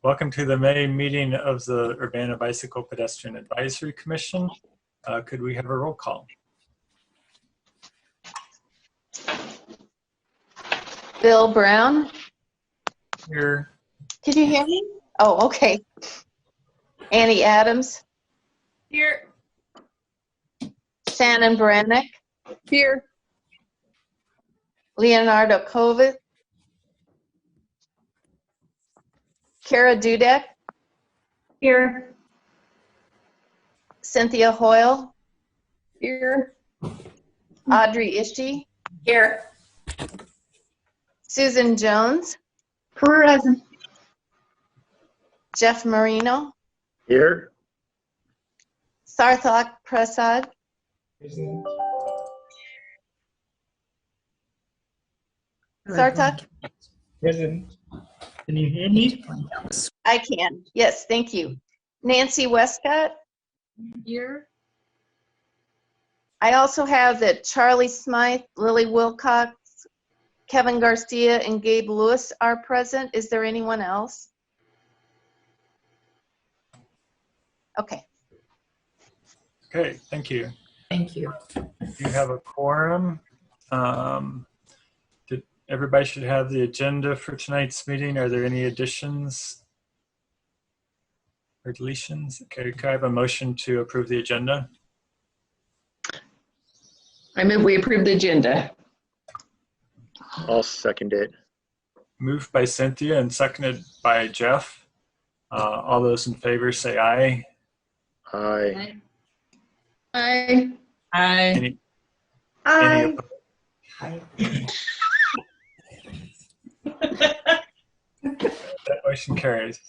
Welcome to the May meeting of the Urbana Bicycle Pedestrian Advisory Commission. Could we have a roll call? Bill Brown. Here. Can you hear me? Oh, okay. Annie Adams. Here. Shannon Brannick. Here. Leonardo Kovic. Kara Dudek. Here. Cynthia Hoyle. Here. Audrey Ishii. Here. Susan Jones. Present. Jeff Marino. Here. Sarthak Prasad. Sarthak? Present. Can you hear me? I can. Yes, thank you. Nancy Westcott. Here. I also have that Charlie Smythe, Lily Wilcox, Kevin Garcia, and Gabe Lewis are present. Is there anyone else? Okay. Okay, thank you. Thank you. You have a quorum. Everybody should have the agenda for tonight's meeting. Are there any additions or deletions? Okay, can I have a motion to approve the agenda? I move we approve the agenda. I'll second it. Moved by Cynthia and seconded by Jeff. All those in favor say aye. Aye. Aye. Any Aye. That motion carries.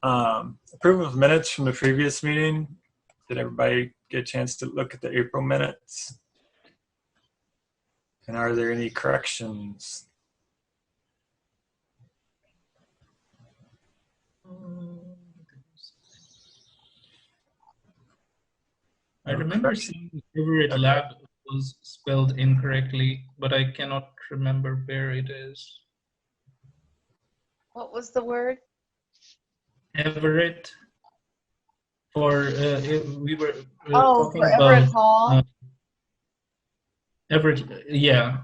Approval of minutes from the previous meeting. Did everybody get a chance to look at the April minutes? And are there any corrections? I remember seeing the favorite lab was spelled incorrectly, but I cannot remember where it is. What was the word? Everett. We were talking for Everett about Hall. Everett. Yeah,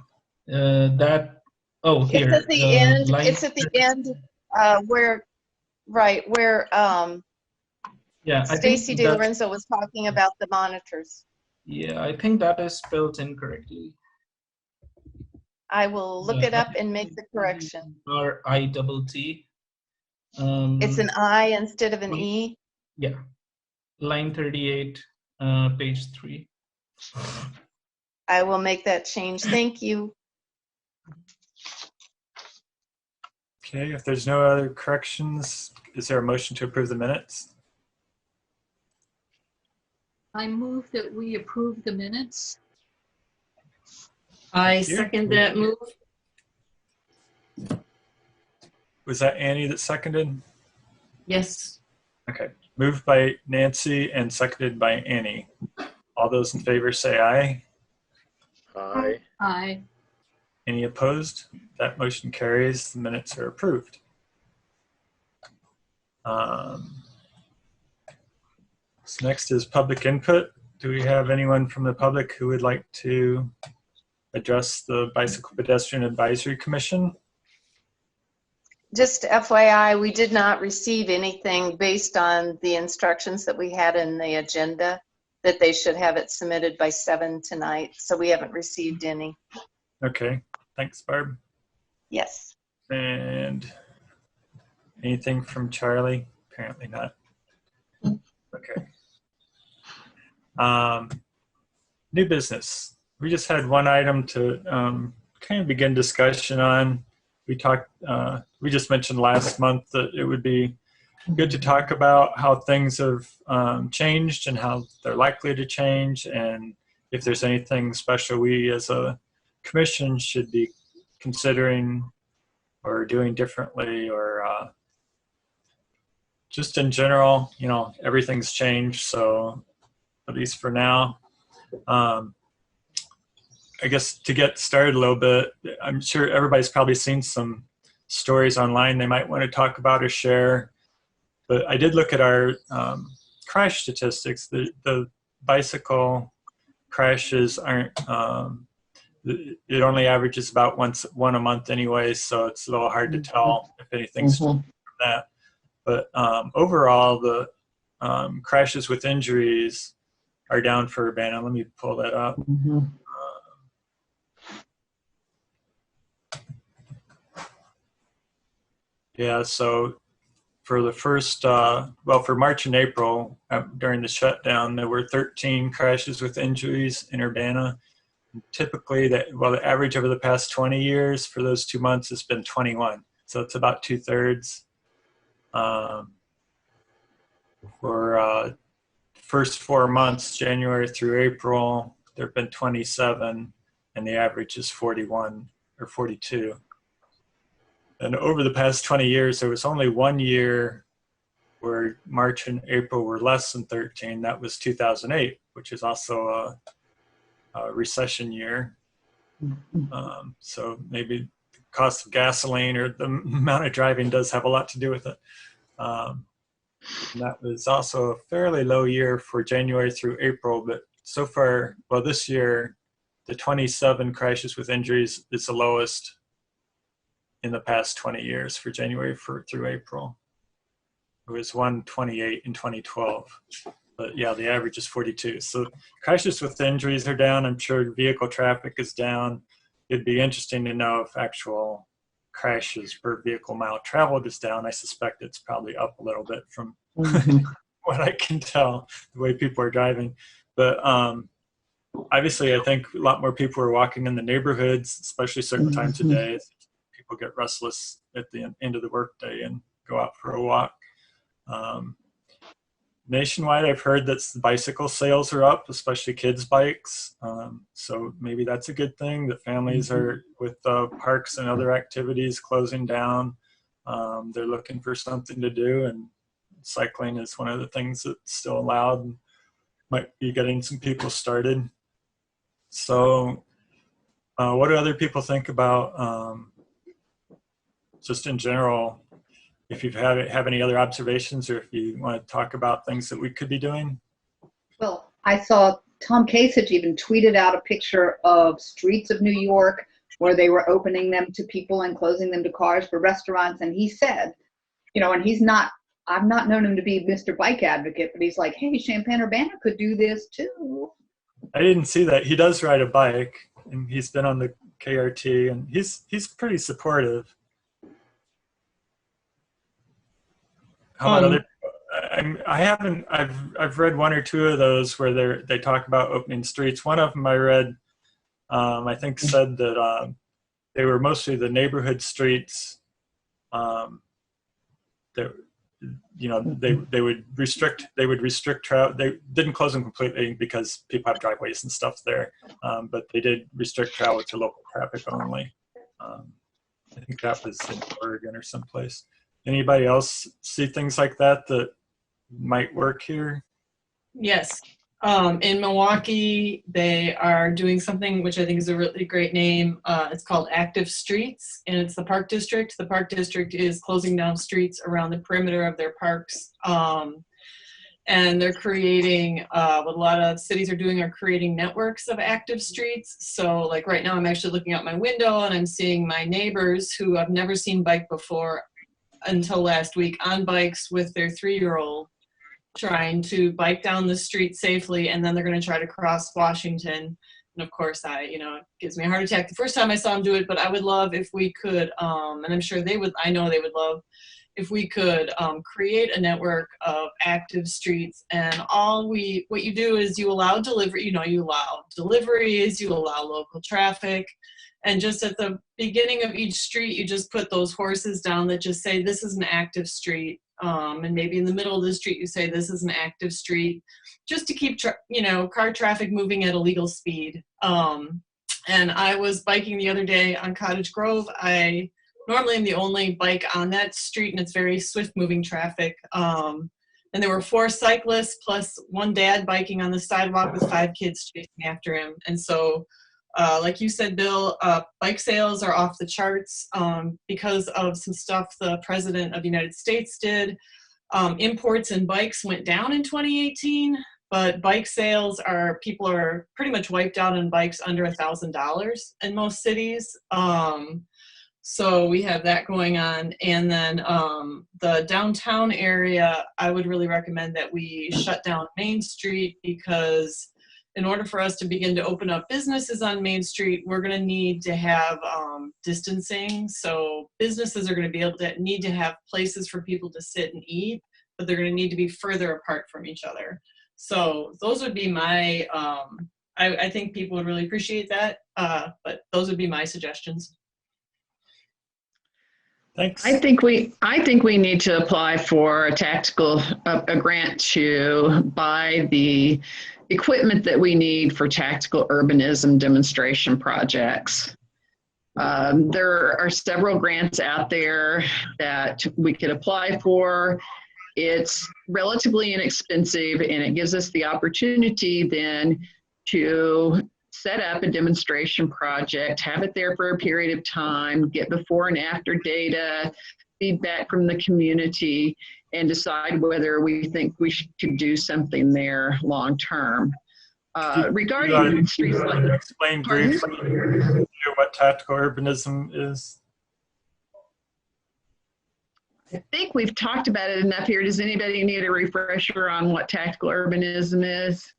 that. Oh, here. It's at the end. line- It's at the end where Yeah, I Stacy think De that- Lorenzo was talking about the monitors. Yeah, I think that is spelled incorrectly. I will look Yeah. it up and make the correction. RITT. It's an I instead of an E. Yeah, line 38, page 3. I will make that change. Thank you. Okay, if there's no other corrections, is there a motion to approve the minutes? I move that we approve the minutes. I Thank you. second that move. Was that Annie that seconded? Yes. Okay, moved by Nancy and seconded by Annie. All those in favor say aye. Aye. Aye. Any opposed? That motion carries. The minutes are approved. So next is public input. Do we have anyone from the public who would like to address the Bicycle Pedestrian Advisory Commission? Just FYI, we did not receive anything based on the instructions that we had in the agenda that they should have it submitted by 7 tonight. So we haven't received any. Okay, thanks, Barb. Yes. And anything from Charlie? Apparently not. Okay. New business. We just had one item to kind of begin discussion on. We just mentioned last month that it would be good to talk about how things have changed and how they're likely to change, and if there's anything special we as a commission should be considering or doing differently, or just in general, you know, everything's changed. So at least for now, I guess to get started a little bit, I'm sure everybody's probably seen some stories online they might want to talk about or share. But I did look at our crash statistics. The bicycle crashes aren't, it only averages about one a month anyway, so it's a little hard to tell if anything's from that. But overall, the crashes with injuries are down for Urbana. Let me pull that up. Yeah, so for the first, for March and April, during the shutdown, there were 13 crashes with injuries in Urbana. Typically, the average over the past 20 years for those 2 months has been 21. So it's about 2/3. For first 4 months, January through April, there have been 27, and the average is 41 or 42. And over the past 20 years, there was only 1 year where March and April were less than 13. That was 2008, which is also a recession year. So maybe the cost of gasoline or the amount of driving does have a lot to do with it. And that was also a fairly low year for January through April, but so far, this year, the 27 crashes with injuries is the lowest in the past 20 years for January through April. It was 128 in 2012. But yeah, the average is 42. So crashes with injuries are down. I'm sure vehicle traffic is down. It'd be interesting to know if actual crashes per vehicle mile traveled is down. I suspect it's probably up a little bit from what I can tell, the way people are driving. But obviously, I think a lot more people are walking in the neighborhoods, especially certain times of day. People get restless at the end of the workday and go out for a walk. Nationwide, I've heard that bicycle sales are up, especially kids' bikes. So maybe that's a good thing that families are, with parks and other activities closing down, they're looking for something to do, and cycling is one of the things that's still allowed and might be getting some people started. So what do other people think about just in general? If you have any other observations, or if you want to talk about things that we could be doing. Well, I saw Tom Kasich even tweeted out a picture of streets of New York where they were opening them to people and closing them to cars for restaurants. And he said, and I've not known him to be Mr. Bike Advocate, but he's like, hey, Champaign-Urbana could do this too. I didn't see that. He does ride a bike, and he's been on the KRT, and he's pretty supportive. How about other? I've read one or two of those where they talk about opening streets. One of them I read, I think said that they were mostly the neighborhood streets. That they would restrict travel. They didn't close them completely because people have driveways and stuff there, but they did restrict travel to local traffic only. I think that was in Oregon or someplace. Anybody else see things like that might work here? Yes. In Milwaukee, they are doing something which I think is a really great name. It's called Active Streets, and it's the Park District. The Park District is closing down streets around the perimeter of their parks. And they're creating, what a lot of cities are doing, are creating networks of active streets. So like right now, I'm actually looking out my window and I'm seeing my neighbors who I've never seen bike before until last week on bikes with their 3-year-old, trying to bike down the street safely, and then they're going to try to cross Washington. And of course, it gives me a heart attack the first time I saw them do it, but I would love if we could, and I'm sure I know they would love if we could create a network of active streets. And what you do is you allow delivery, you allow deliveries, you allow local traffic. And just at the beginning of each street, you just put those horses down that just say, this is an active street. And maybe in the middle of the street, you say, this is an active street, just to keep, car traffic moving at a legal speed. And I was biking the other day on Cottage Grove. I normally am the only bike on that street, and it's very swift moving traffic. And there were 4 cyclists plus one dad biking on the sidewalk with 5 kids chasing after him. And so Like you said, Bill, bike sales are off the charts because of some stuff the President of the United States did. Imports and bikes went down in 2018, but bike sales people are pretty much wiped out on bikes under $1,000 in most cities. So we have that going on. And then the downtown area, I would really recommend that we shut down Main Street, because in order for us to begin to open up businesses on Main Street, we're going to need to have distancing. So businesses are going to need to have places for people to sit and eat, but they're going to need to be further apart from each other. So those would be my, I think people would really appreciate that, but those would be my suggestions. Thanks. I think we need to apply for a grant to buy the equipment that we need for tactical urbanism demonstration projects. There are several grants out there that we could apply for. It's relatively inexpensive, and it gives us the opportunity then to set up a demonstration project, have it there for a period of time, get before and after data, feedback from the community, and decide whether we think we should do something there long term. Regarding streets like explain briefly what tactical urbanism is. I think we've talked about it enough here. Does anybody need a refresher on what tactical urbanism is?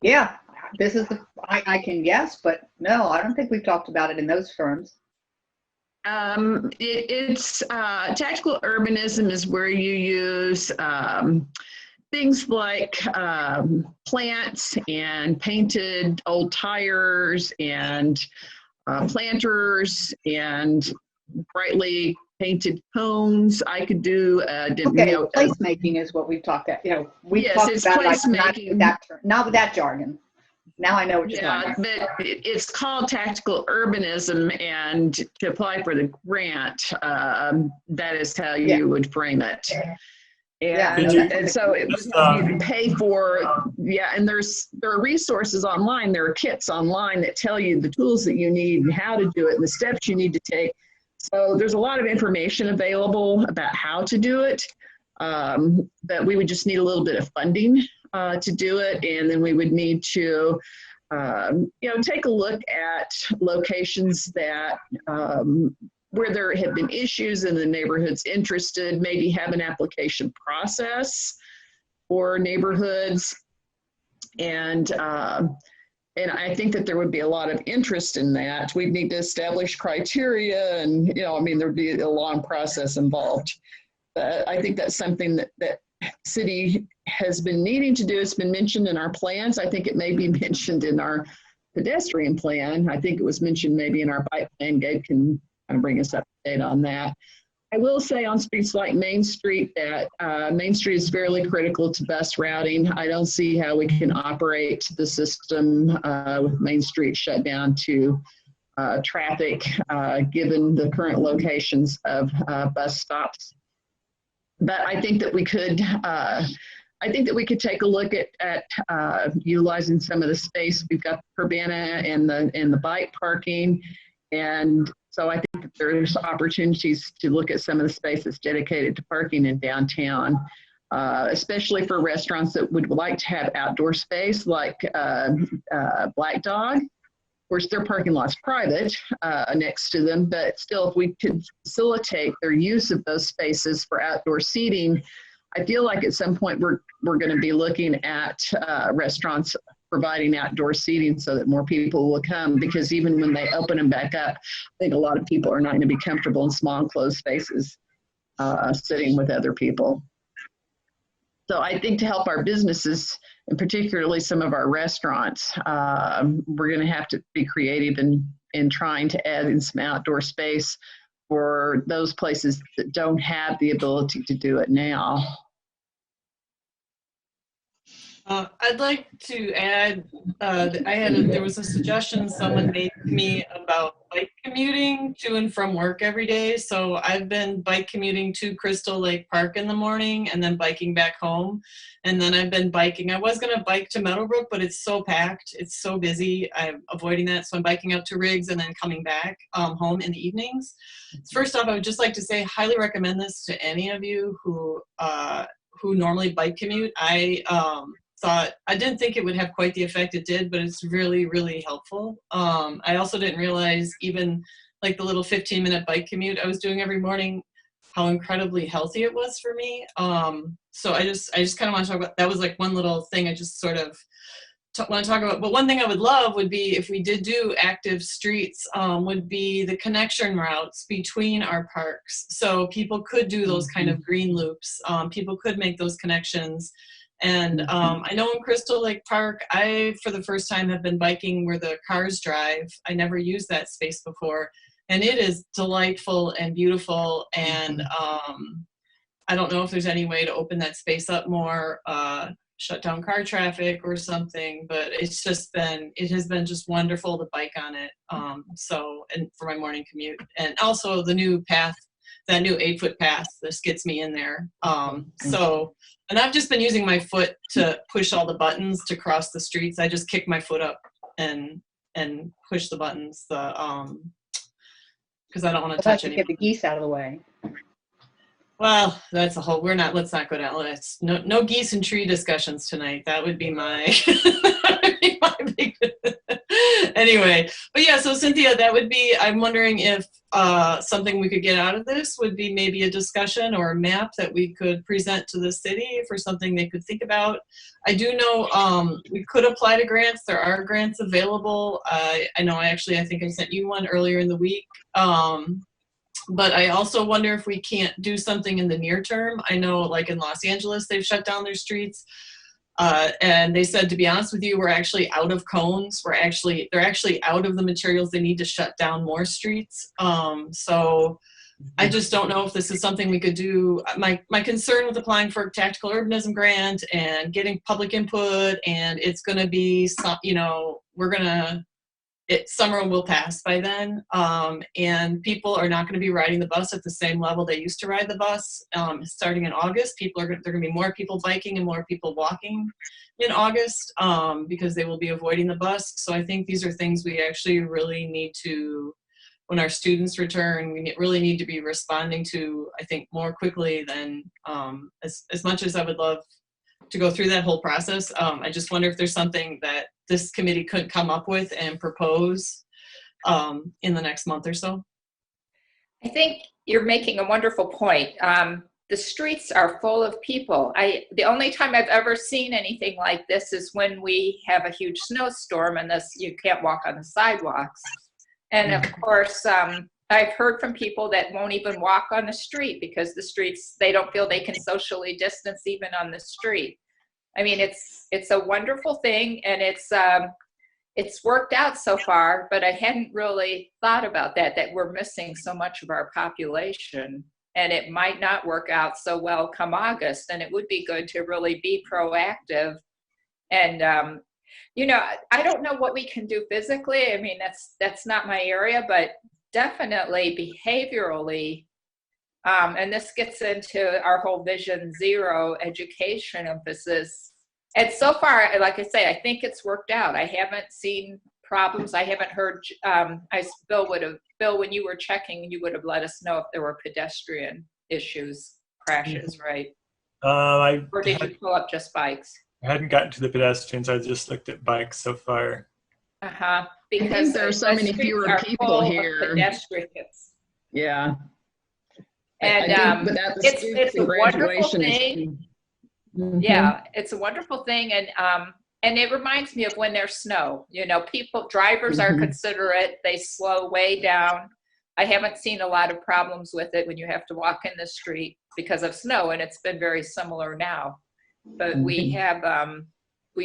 Yeah, this is, I can guess, but no, I don't think we've talked about it in those terms. It's tactical urbanism is where you use things like plants and painted old tires and planters and brightly painted cones. I could do placemaking is what we've talked about. We've yes, talked it's about placemaking. not with that jargon. Now I know what you're talking about. But it's called tactical urbanism, and to apply for the grant, that is how you would frame it. And so you can pay for, and there are resources online, there are kits online that tell you the tools that you need and how to do it and the steps you need to take. So there's a lot of information available about how to do it, but we would just need a little bit of funding to do it, and then we would need to take a look at locations that where there have been issues and the neighborhood's interested, maybe have an application process for neighborhoods. And I think that there would be a lot of interest in that. We'd need to establish criteria and, there'd be a long process involved. But I think that's something that city has been needing to do. It's been mentioned in our plans. I think it may be mentioned in our pedestrian plan. I think it was mentioned maybe in our bike plan. Gabe can kind of bring us up to date on that. I will say on streets like Main Street that Main Street is fairly critical to bus routing. I don't see how we can operate the system with Main Street shut down to traffic given the current locations of bus stops. But I think that we could take a look at utilizing some of the space. We've got the Urbana and the bike parking, and so I think that there's opportunities to look at some of the space that's dedicated to parking in downtown, especially for restaurants that would like to have outdoor space, like Black Dog. Of course, their parking lot's private next to them, but still, if we could facilitate their use of those spaces for outdoor seating, I feel like at some point we're going to be looking at restaurants providing outdoor seating so that more people will come, because even when they open them back up, I think a lot of people are not going to be comfortable in small enclosed spaces sitting with other people. So I think to help our businesses, and particularly some of our restaurants, we're going to have to be creative in trying to add in some outdoor space for those places that don't have the ability to do it now. I'd like to add, there was a suggestion someone made to me about bike commuting to and from work every day. So I've been bike commuting to Crystal Lake Park in the morning and then biking back home. And then I've been biking. I was going to bike to Meadowbrook, but it's so packed. It's so busy. I'm avoiding that. So I'm biking out to Riggs and then coming back home in the evenings. First off, I would just like to say, highly recommend this to any of you who normally bike commute. I didn't think it would have quite the effect it did, but it's really, really helpful. I also didn't realize even like the little 15-minute bike commute I was doing every morning, how incredibly healthy it was for me. So I just kind of want to talk about, that was like one little thing I just sort of want to talk about. But one thing I would love would be if we did do active streets, would be the connection routes between our parks. So people could do those kind of green loops. People could make those connections. And I know in Crystal Lake Park, I, for the first time, have been biking where the cars drive. I never used that space before. And it is delightful and beautiful. And I don't know if there's any way to open that space up more, shut down car traffic or something, but it has been just wonderful to bike on it. And for my morning commute. And also the new path, that new 8-foot path, this gets me in there. And I've just been using my foot to push all the buttons to cross the streets. I just kick my foot up and push the buttons, because I don't want to touch Get anything. the geese out of the way. Well, that's a whole, let's not go down. No geese and tree discussions tonight. That would be my, big, anyway. But yeah, so Cynthia, that would be, I'm wondering if something we could get out of this would be maybe a discussion or a map that we could present to the city for something they could think about. I do know we could apply to grants. There are grants available. I know I think I sent you one earlier in the week. But I also wonder if we can't do something in the near term. I know like in Los Angeles, they've shut down their streets. And they said, to be honest with you, we're actually out of cones. They're actually out of the materials they need to shut down more streets. So I just don't know if this is something we could do. My concern with applying for a tactical urbanism grant and getting public input, and it's going to be, summer will pass by then, and people are not going to be riding the bus at the same level they used to ride the bus. Starting in August, there are going to be more people biking and more people walking in August, because they will be avoiding the bus. So I think these are things we actually really need to, when our students return, we really need to be responding to, I think, more quickly than, as much as I would love to go through that whole process. I just wonder if there's something that this committee could come up with and propose in the next month or so. I think you're making a wonderful point. The streets are full of people. The only time I've ever seen anything like this is when we have a huge snowstorm and you can't walk on the sidewalks. And of course, I've heard from people that won't even walk on the street because the streets, they don't feel they can socially distance even on the street. I mean, it's a wonderful thing, and it's worked out so far, but I hadn't really thought about that we're missing so much of our population, and it might not work out so well come August, and it would be good to really be proactive. And, I don't know what we can do physically. I mean, that's not my area, but definitely behaviorally, and this gets into our whole Vision Zero education emphasis. And so far, like I say, I think it's worked out. I haven't seen problems. I haven't heard, Bill, when you were checking, you would have let us know if there were pedestrian issues, crashes, right? Or did you pull up just bikes? I hadn't gotten to the pedestrians. I just looked at bikes so far. Because there are so many fewer people here. Pedestrians. Yeah. And it's a wonderful thing. Yeah, it's a wonderful thing. And it reminds me of when there's snow. Drivers are considerate. They slow way down. I haven't seen a lot of problems with it when you have to walk in the street because of snow, and it's been very similar now. But we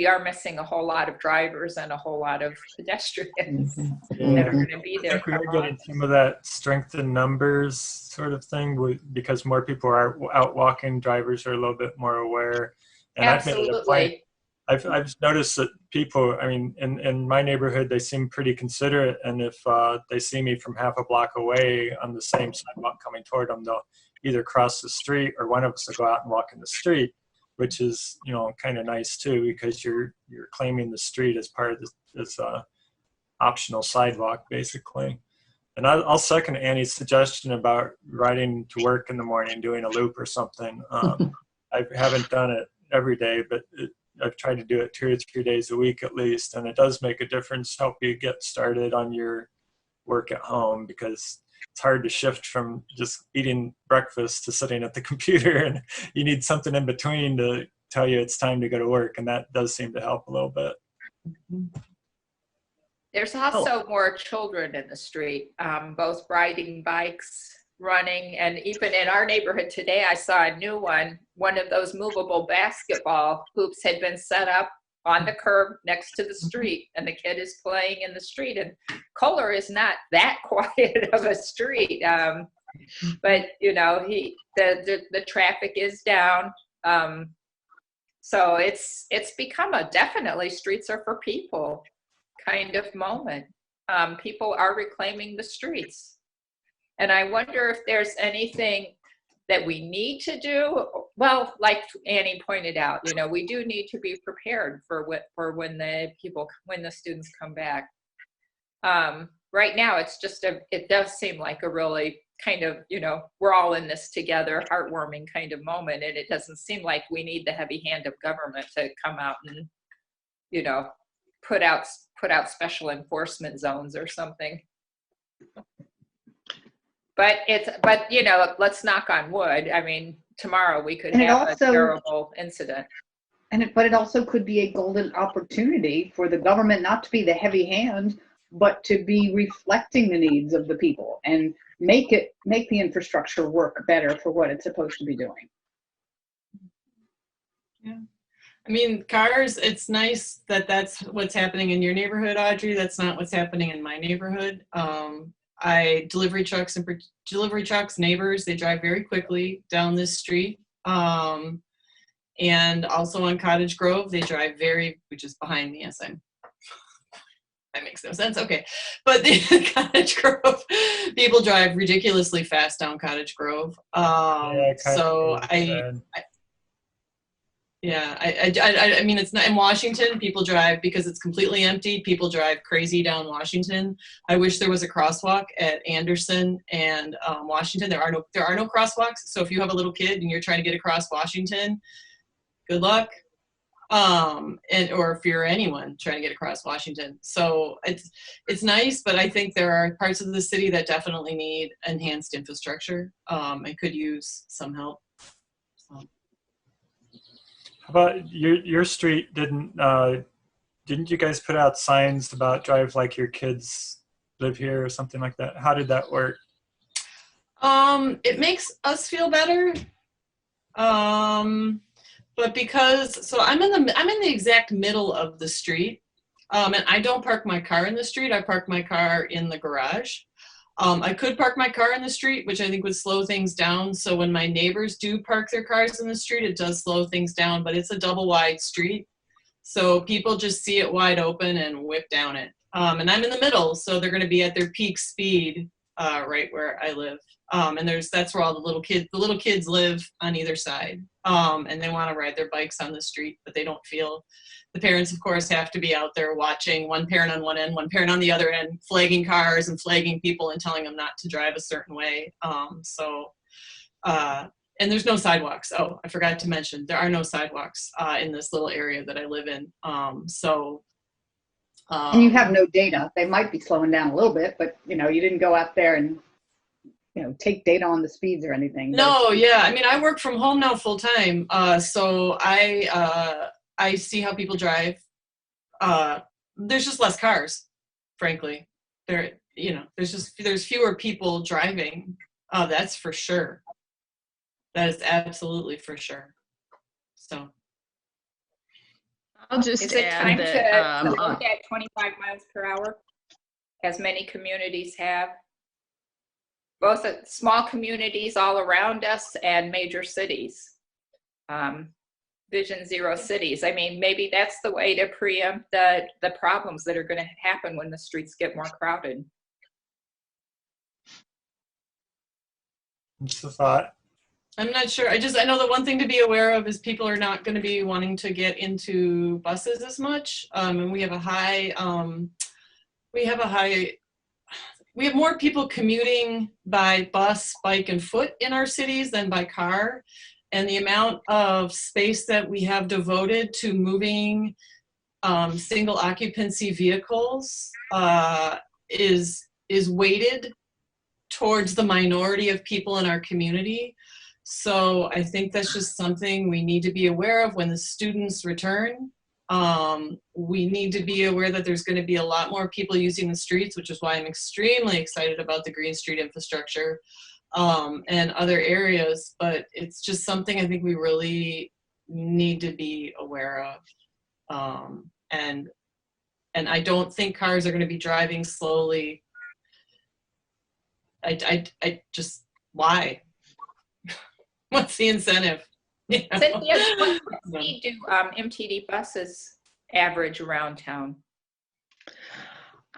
are missing a whole lot of drivers and a whole lot of pedestrians that are going to be there. I think we are getting some of that strength in numbers sort of thing because more people are out walking. Drivers are a little bit more aware. And Absolutely. I've noticed that people, I mean, in my neighborhood, they seem pretty considerate, and if they see me from half a block away on the same sidewalk coming toward them, they'll either cross the street or one of us will go out and walk in the street, which is, you know, kind of nice too, because you're claiming the street as part of this optional sidewalk, basically. And I'll second Annie's suggestion about riding to work in the morning, doing a loop or something. I haven't done it every day, but I've tried to do it 2 or 3 days a week at least, and it does make a difference, help you get started on your work at home, because it's hard to shift from just eating breakfast to sitting at the computer, and you need something in between to tell you it's time to go to work, and that does seem to help a little bit. There's also more children in the street, both riding bikes, running, and even in our neighborhood today, I saw a new one. One of those movable basketball hoops had been set up on the curb next to the street, and the kid is playing in the street. And Kohler is not that quiet of a street, but you know, the traffic is down. So it's become a definitely streets are for people kind of moment. People are reclaiming the streets. And I wonder if there's anything that we need to do. Well, like Annie pointed out, you know, we do need to be prepared for when the students come back. Right now, it's just it does seem like a really kind of, you know, we're all in this together, heartwarming kind of moment, and it doesn't seem like we need the heavy hand of government to come out and, you know, put out special enforcement zones or something. But you know, let's knock on wood. I mean, tomorrow we could have a terrible incident. But it also could be a golden opportunity for the government not to be the heavy hand, but to be reflecting the needs of the people and make the infrastructure work better for what it's supposed to be doing. Yeah. I mean, cars, it's nice that that's what's happening in your neighborhood, Audrey. That's not what's happening in my neighborhood. Delivery trucks, neighbors, they drive very quickly down this street. And also on Cottage Grove, they drive which is behind me, yes, that makes no sense, okay. But the Cottage Grove, people drive ridiculously fast down Cottage Grove. I mean, it's not in Washington. People drive because it's completely empty. People drive crazy down Washington. I wish there was a crosswalk at Anderson and Washington. There are no crosswalks. So if you have a little kid and you're trying to get across Washington, good luck. Or if you're anyone trying to get across Washington. So it's nice, but I think there are parts of the city that definitely need enhanced infrastructure. It could use some help. So. How about your street? Didn't you guys put out signs about drive like your kids live here or something like that? How did that work? It makes us feel better. But so I'm in the exact middle of the street. And I don't park my car in the street. I park my car in the garage. I could park my car in the street, which I think would slow things down. So when my neighbors do park their cars in the street, it does slow things down, but it's a double wide street. So people just see it wide open and whip down it. And I'm in the middle, so they're going to be at their peak speed right where I live. And that's where all the little kids live on either side. And they want to ride their bikes on the street, but they don't feel. The parents, of course, have to be out there watching, one parent on one end, one parent on the other end, flagging cars and flagging people and telling them not to drive a certain way. And there's no sidewalks. Oh, I forgot to mention, there are no sidewalks in this little area that I live in. And you have no data. They might be slowing down a little bit, but you didn't go out there and take data on the speeds or anything. No, yeah. I mean, I work from home now full time. So I see how people drive. There's just less cars, frankly. There's fewer people driving. That's for sure. That is absolutely for sure. So. I'll just Is it add time that to look at 25 miles per hour, as many communities have? Both small communities all around us and major cities. Vision Zero cities. I mean, maybe that's the way to preempt the problems that are going to happen when the streets get more crowded. What's the thought? I'm not sure. I know the one thing to be aware of is people are not going to be wanting to get into buses as much. And we have more people commuting by bus, bike, and foot in our cities than by car. And the amount of space that we have devoted to moving single occupancy vehicles is weighted towards the minority of people in our community. So I think that's just something we need to be aware of when the students return. We need to be aware that there's going to be a lot more people using the streets, which is why I'm extremely excited about the Green Street infrastructure and other areas. But it's just something I think we really need to be aware of. And I don't think cars are going to be driving slowly. I just, why? What's the incentive? You know? Cynthia, what speed do MTD buses average around town?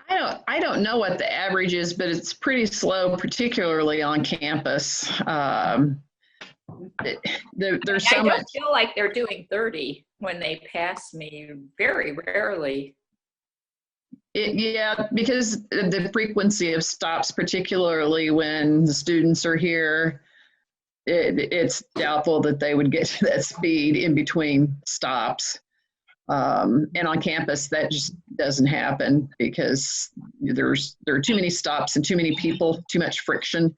I don't know what the average is, but it's pretty slow, particularly on campus. There's so much. I feel like they're doing 30 when they pass me, very rarely. Yeah, because the frequency of stops, particularly when the students are here, it's doubtful that they would get to that speed in between stops. And on campus, that just doesn't happen because there are too many stops and too many people, too much friction.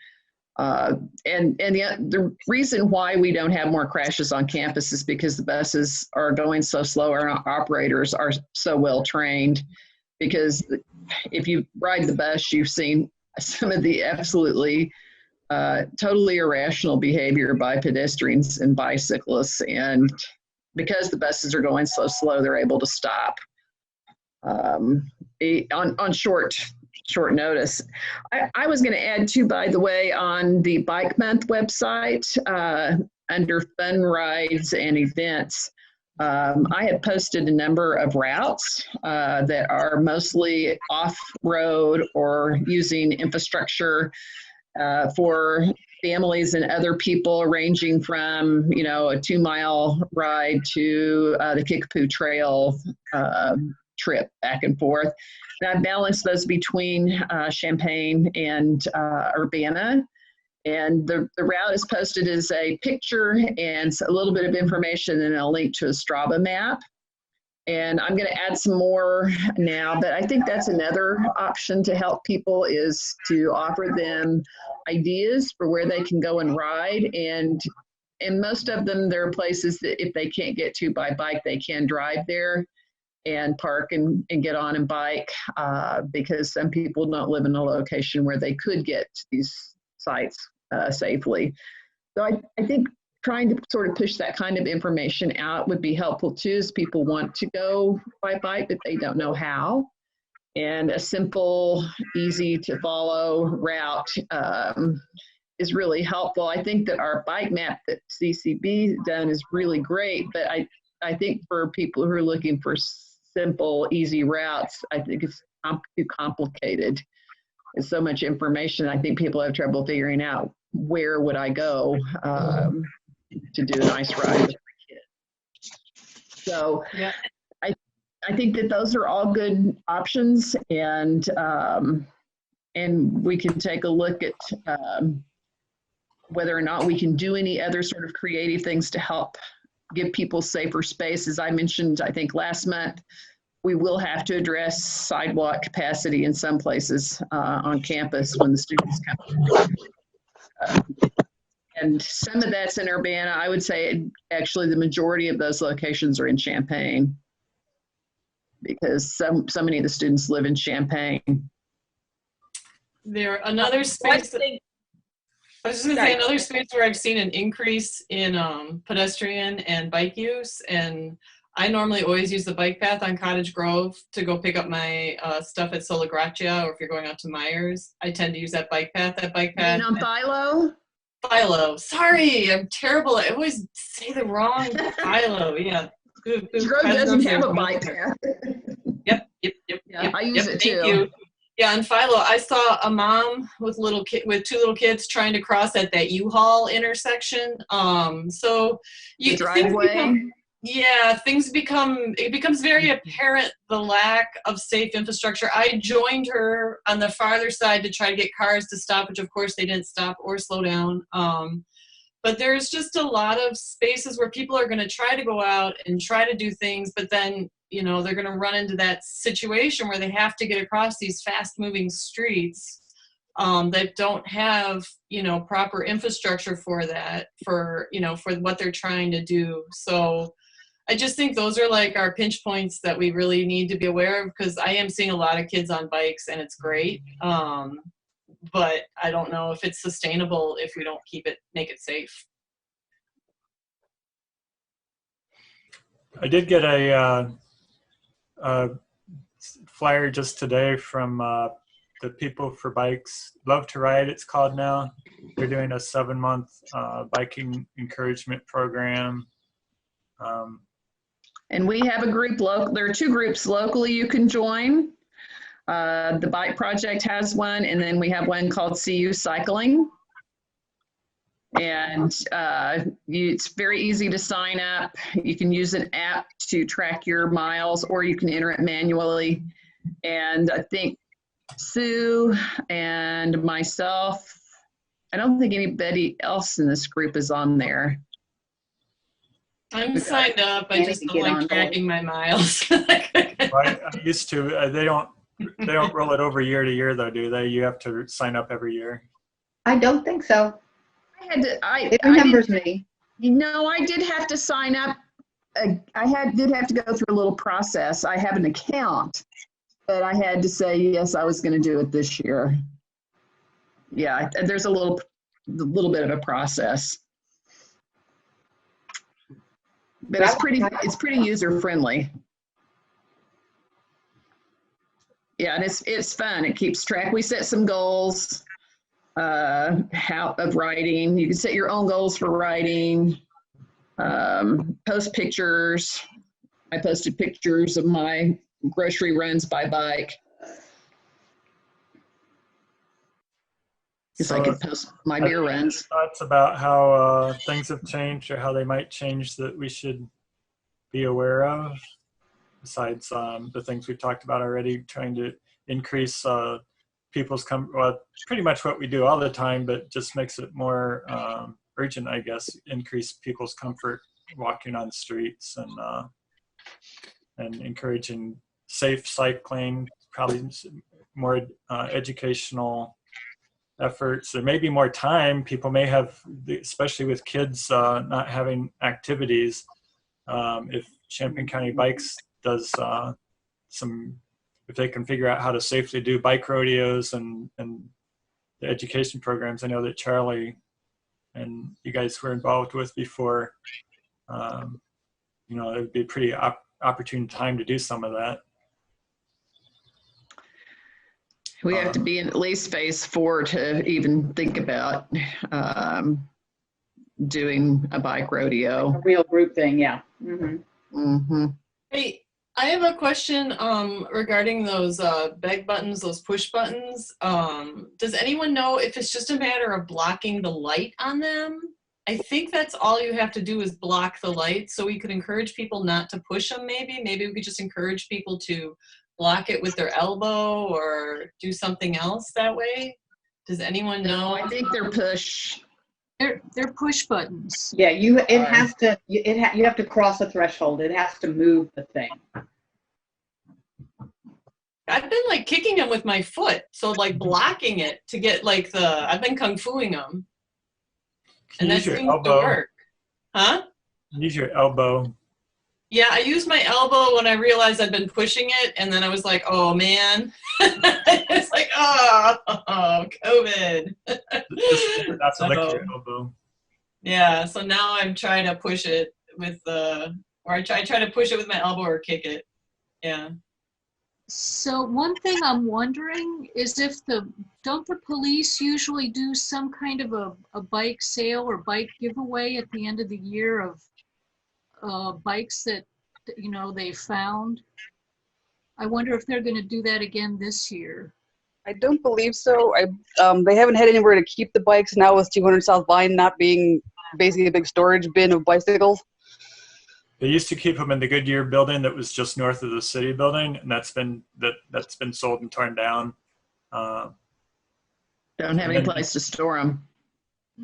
And the reason why we don't have more crashes on campus is because the buses are going so slow. Our operators are so well trained. Because if you ride the bus, you've seen some of the absolutely totally irrational behavior by pedestrians and bicyclists. And because the buses are going so slow, they're able to stop on short notice. I was going to add too, by the way, on the Bike Month website, under fun rides and events, I have posted a number of routes that are mostly off-road or using infrastructure for families and other people, ranging from, a 2-mile ride to the Kickapoo Trail trip back and forth. And I've balanced those between Champaign and Urbana. And the route is posted as a picture and a little bit of information and a link to a Strava map. And I'm going to add some more now, but I think that's another option to help people, is to offer them ideas for where they can go and ride. And in most of them, there are places that if they can't get to by bike, they can drive there and park and get on and bike, because some people don't live in a location where they could get to these sites safely. So I think trying to sort of push that kind of information out would be helpful too, as people want to go by bike, but they don't know how. And a simple, easy to follow route is really helpful. I think that our bike map that CCB done is really great, but I think for people who are looking for simple, easy routes, I think it's too complicated. There's so much information. I think people have trouble figuring out where would I go to do a nice ride with my kid. So yeah. I think that those are all good options, and we can take a look at whether or not we can do any other sort of creative things to help give people safer space. As I mentioned, I think last month, we will have to address sidewalk capacity in some places on campus when the students come. And some of that's in Urbana. I would say actually the majority of those locations are in Champaign, because so many of the students live in Champaign. Another space where I've seen an increase in pedestrian and bike use, and I normally always use the bike path on Cottage Grove to go pick up my stuff at Sola Gracia, or if you're going out to Myers, I tend to use that bike path. And on Philo? Philo. Sorry, I'm terrible. I always say the wrong Philo. Yeah. Grove doesn't have a bike path. Yep. Yeah, I use it Thank too. you. Yeah, in Philo, I saw a mom with two little kids trying to cross at that U-Haul intersection. So The driveway. it becomes very apparent the lack of safe infrastructure. I joined her on the farther side to try to get cars to stop, which of course they didn't stop or slow down. But there's just a lot of spaces where people are going to try to go out and try to do things, but then, you know, they're going to run into that situation where they have to get across these fast-moving streets that don't have, you know, proper infrastructure for that, for what they're trying to do. So I just think those are like our pinch points that we really need to be aware of, because I am seeing a lot of kids on bikes and it's great. But I don't know if it's sustainable if we don't make it safe. I did get a flyer just today from the People for Bikes. Love to Ride, it's called now. They're doing a 7-month biking encouragement program. And we have a group there are 2 groups locally you can join. The Bike Project has one, and then we have one called CU Cycling. And it's very easy to sign up. You can use an app to track your miles, or you can enter it manually. And I think Sue and myself, I don't think anybody else in this group is on there. I'm signed up. I just don't like tracking my miles. I used to. They don't roll it over year to year, though, do they? You have to sign up every year. I don't think so. It remembers me. No, I did have to sign up. Did have to go through a little process. I have an account, but I had to say yes, I was going to do it this year. Yeah, there's a little bit of a process, but it's pretty user friendly. Yeah, and it's fun. It keeps track. We set some goals of writing. You can set your own goals for writing. Post pictures. I posted pictures of my grocery runs by bike. Because I could post my beer runs. Thoughts about how things have changed or how they might change that we should be aware of? Besides the things we've talked about already, trying to increase people's pretty much what we do all the time, but just makes it more urgent, I guess. Increase people's comfort walking on the streets and encouraging safe cycling. Probably more educational efforts. There may be more time. People may have, especially with kids not having activities. If Champaign County Bikes does if they can figure out how to safely do bike rodeos and the education programs, I know that Charlie and you guys were involved with before, it would be a pretty opportune time to do some of that. We have to be in at least phase 4 to even think about doing a bike rodeo. A real group thing, yeah. Mm-hmm. Mm-hmm. Hey, I have a question regarding those beg buttons, those push buttons. Does anyone know if it's just a matter of blocking the light on them? I think that's all you have to do is block the light. So we could encourage people not to push them maybe. Maybe we could just encourage people to block it with their elbow or do something else that way. Does anyone know? I think they're push. They're push buttons. Yeah, you have to cross a threshold. It has to move the thing. I've been like kicking them with my foot, so like blocking it to get like I've been kung fuing them, and that seems to work. Huh? Use your elbow. Yeah, I used my elbow when I realized I'd been pushing it, and then I was like, oh man. It's like, oh, COVID. Not to lick your elbow. Yeah, so now I'm trying to push it with I try to push it with my elbow or kick it. Yeah. So one thing I'm wondering is if don't the police usually do some kind of a bike sale or bike giveaway at the end of the year of bikes that, you know, they found? I wonder if they're going to do that again this year. I don't believe so. They haven't had anywhere to keep the bikes now with 200 South Vine not being basically a big storage bin of bicycles. They used to keep them in the Goodyear building that was just north of the city building, and that's been sold and torn down. Don't have any place to store them.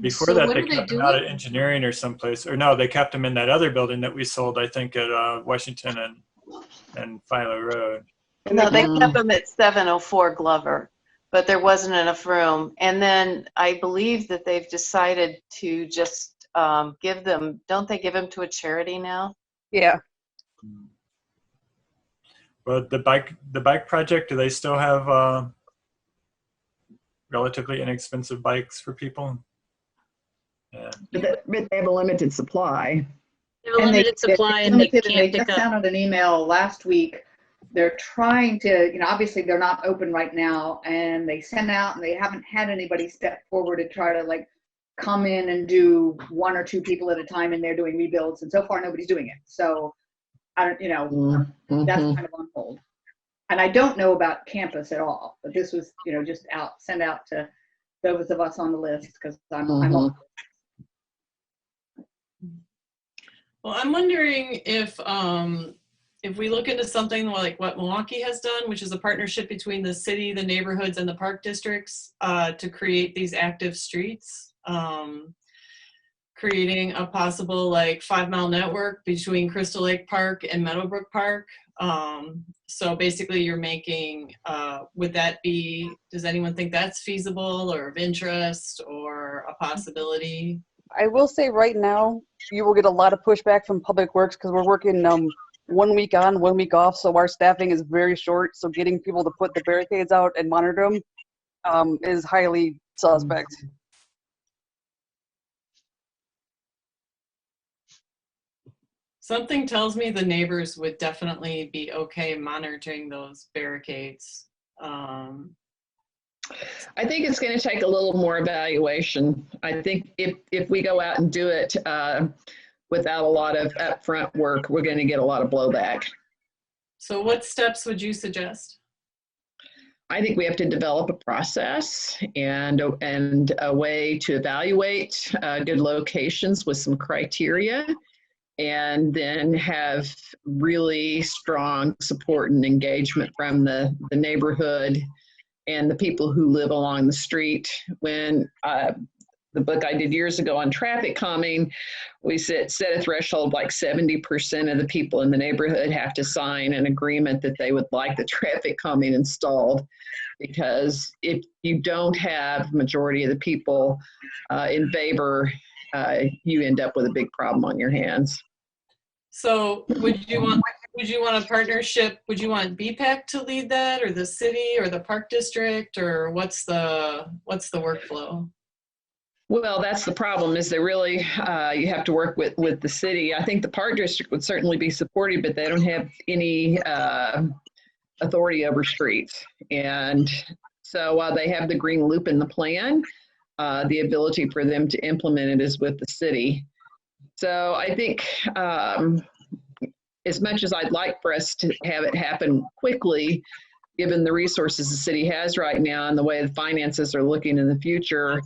Before So that, what they do they kept them do? out at engineering or someplace. Or no, they kept them in that other building that we sold, I think, at Washington and Philo Road. No, they kept them at 704 Glover, but there wasn't enough room. And then I believe that they've decided to just give them, don't they give them to a charity now? Yeah. But the bike project, do they still have relatively inexpensive bikes for people? Yeah. But they have a limited supply. They have a limited supply and they can't pick just up. sent out an email last week. They're trying to, you know, obviously they're not open right now, and they sent out and they haven't had anybody step forward to try to like come in and do one or two people at a time, and they're doing rebuilds, and so far nobody's doing it. So I don't, you know, that's kind of on hold. And I don't know about campus at all, but this was, you know, just sent out to those of us on the list because I'm on. Well, I'm wondering if we look into something like what Milwaukee has done, which is a partnership between the city, the neighborhoods, and the park districts to create these active streets, creating a possible like 5-mile network between Crystal Lake Park and Meadowbrook Park. So basically you're making, would that be, does anyone think that's feasible or of interest or a possibility? I will say right now, you will get a lot of pushback from Public Works because we're working 1 week on, 1 week off, so our staffing is very short. So getting people to put the barricades out and monitor them is highly suspect. Something tells me the neighbors would definitely be okay monitoring those barricades. I think it's going to take a little more evaluation. I think if we go out and do it without a lot of upfront work, we're going to get a lot of blowback. So what steps would you suggest? I think we have to develop a process and a way to evaluate good locations with some criteria, and then have really strong support and engagement from the neighborhood and the people who live along the street. When the book I did years ago on traffic calming, we set a threshold like 70% of the people in the neighborhood have to sign an agreement that they would like the traffic calming installed. Because if you don't have majority of the people in favor, you end up with a big problem on your hands. So would you want a partnership? Would you want BPAC to lead that, or the city, or the park district, or what's the workflow? Well, that's the problem, is they really, you have to work with the city. I think the park district would certainly be supportive, but they don't have any authority over streets. And so while they have the green loop in the plan, the ability for them to implement it is with the city. So I think as much as I'd like for us to have it happen quickly, given the resources the city has right now and the way the finances are looking in the future,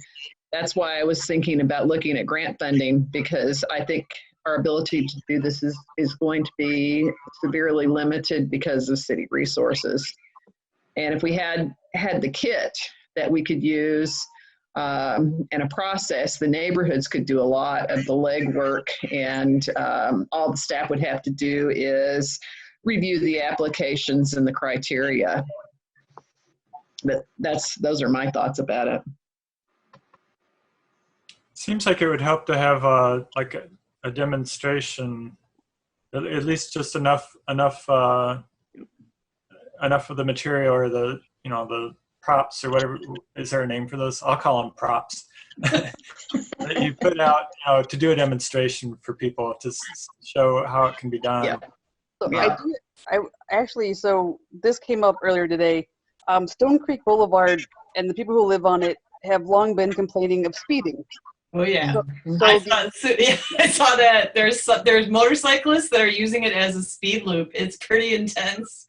that's why I was thinking about looking at grant funding, because I think our ability to do this is going to be severely limited because of city resources. And if we had the kit that we could use and a process, the neighborhoods could do a lot of the legwork, and all the staff would have to do is review the applications and the criteria. But those are my thoughts about it. Seems like it would help to have like a demonstration, at least just enough of the material, or the props, or whatever. Is there a name for those? I'll call them props. That you put out, to do a demonstration for people to show how it can be done. Yeah. So Yeah. I actually, so this came up earlier today. Stone Creek Boulevard and the people who live on it have long been complaining of speeding. Oh yeah. So I saw that there's motorcyclists that are using it as a speed loop. It's pretty intense.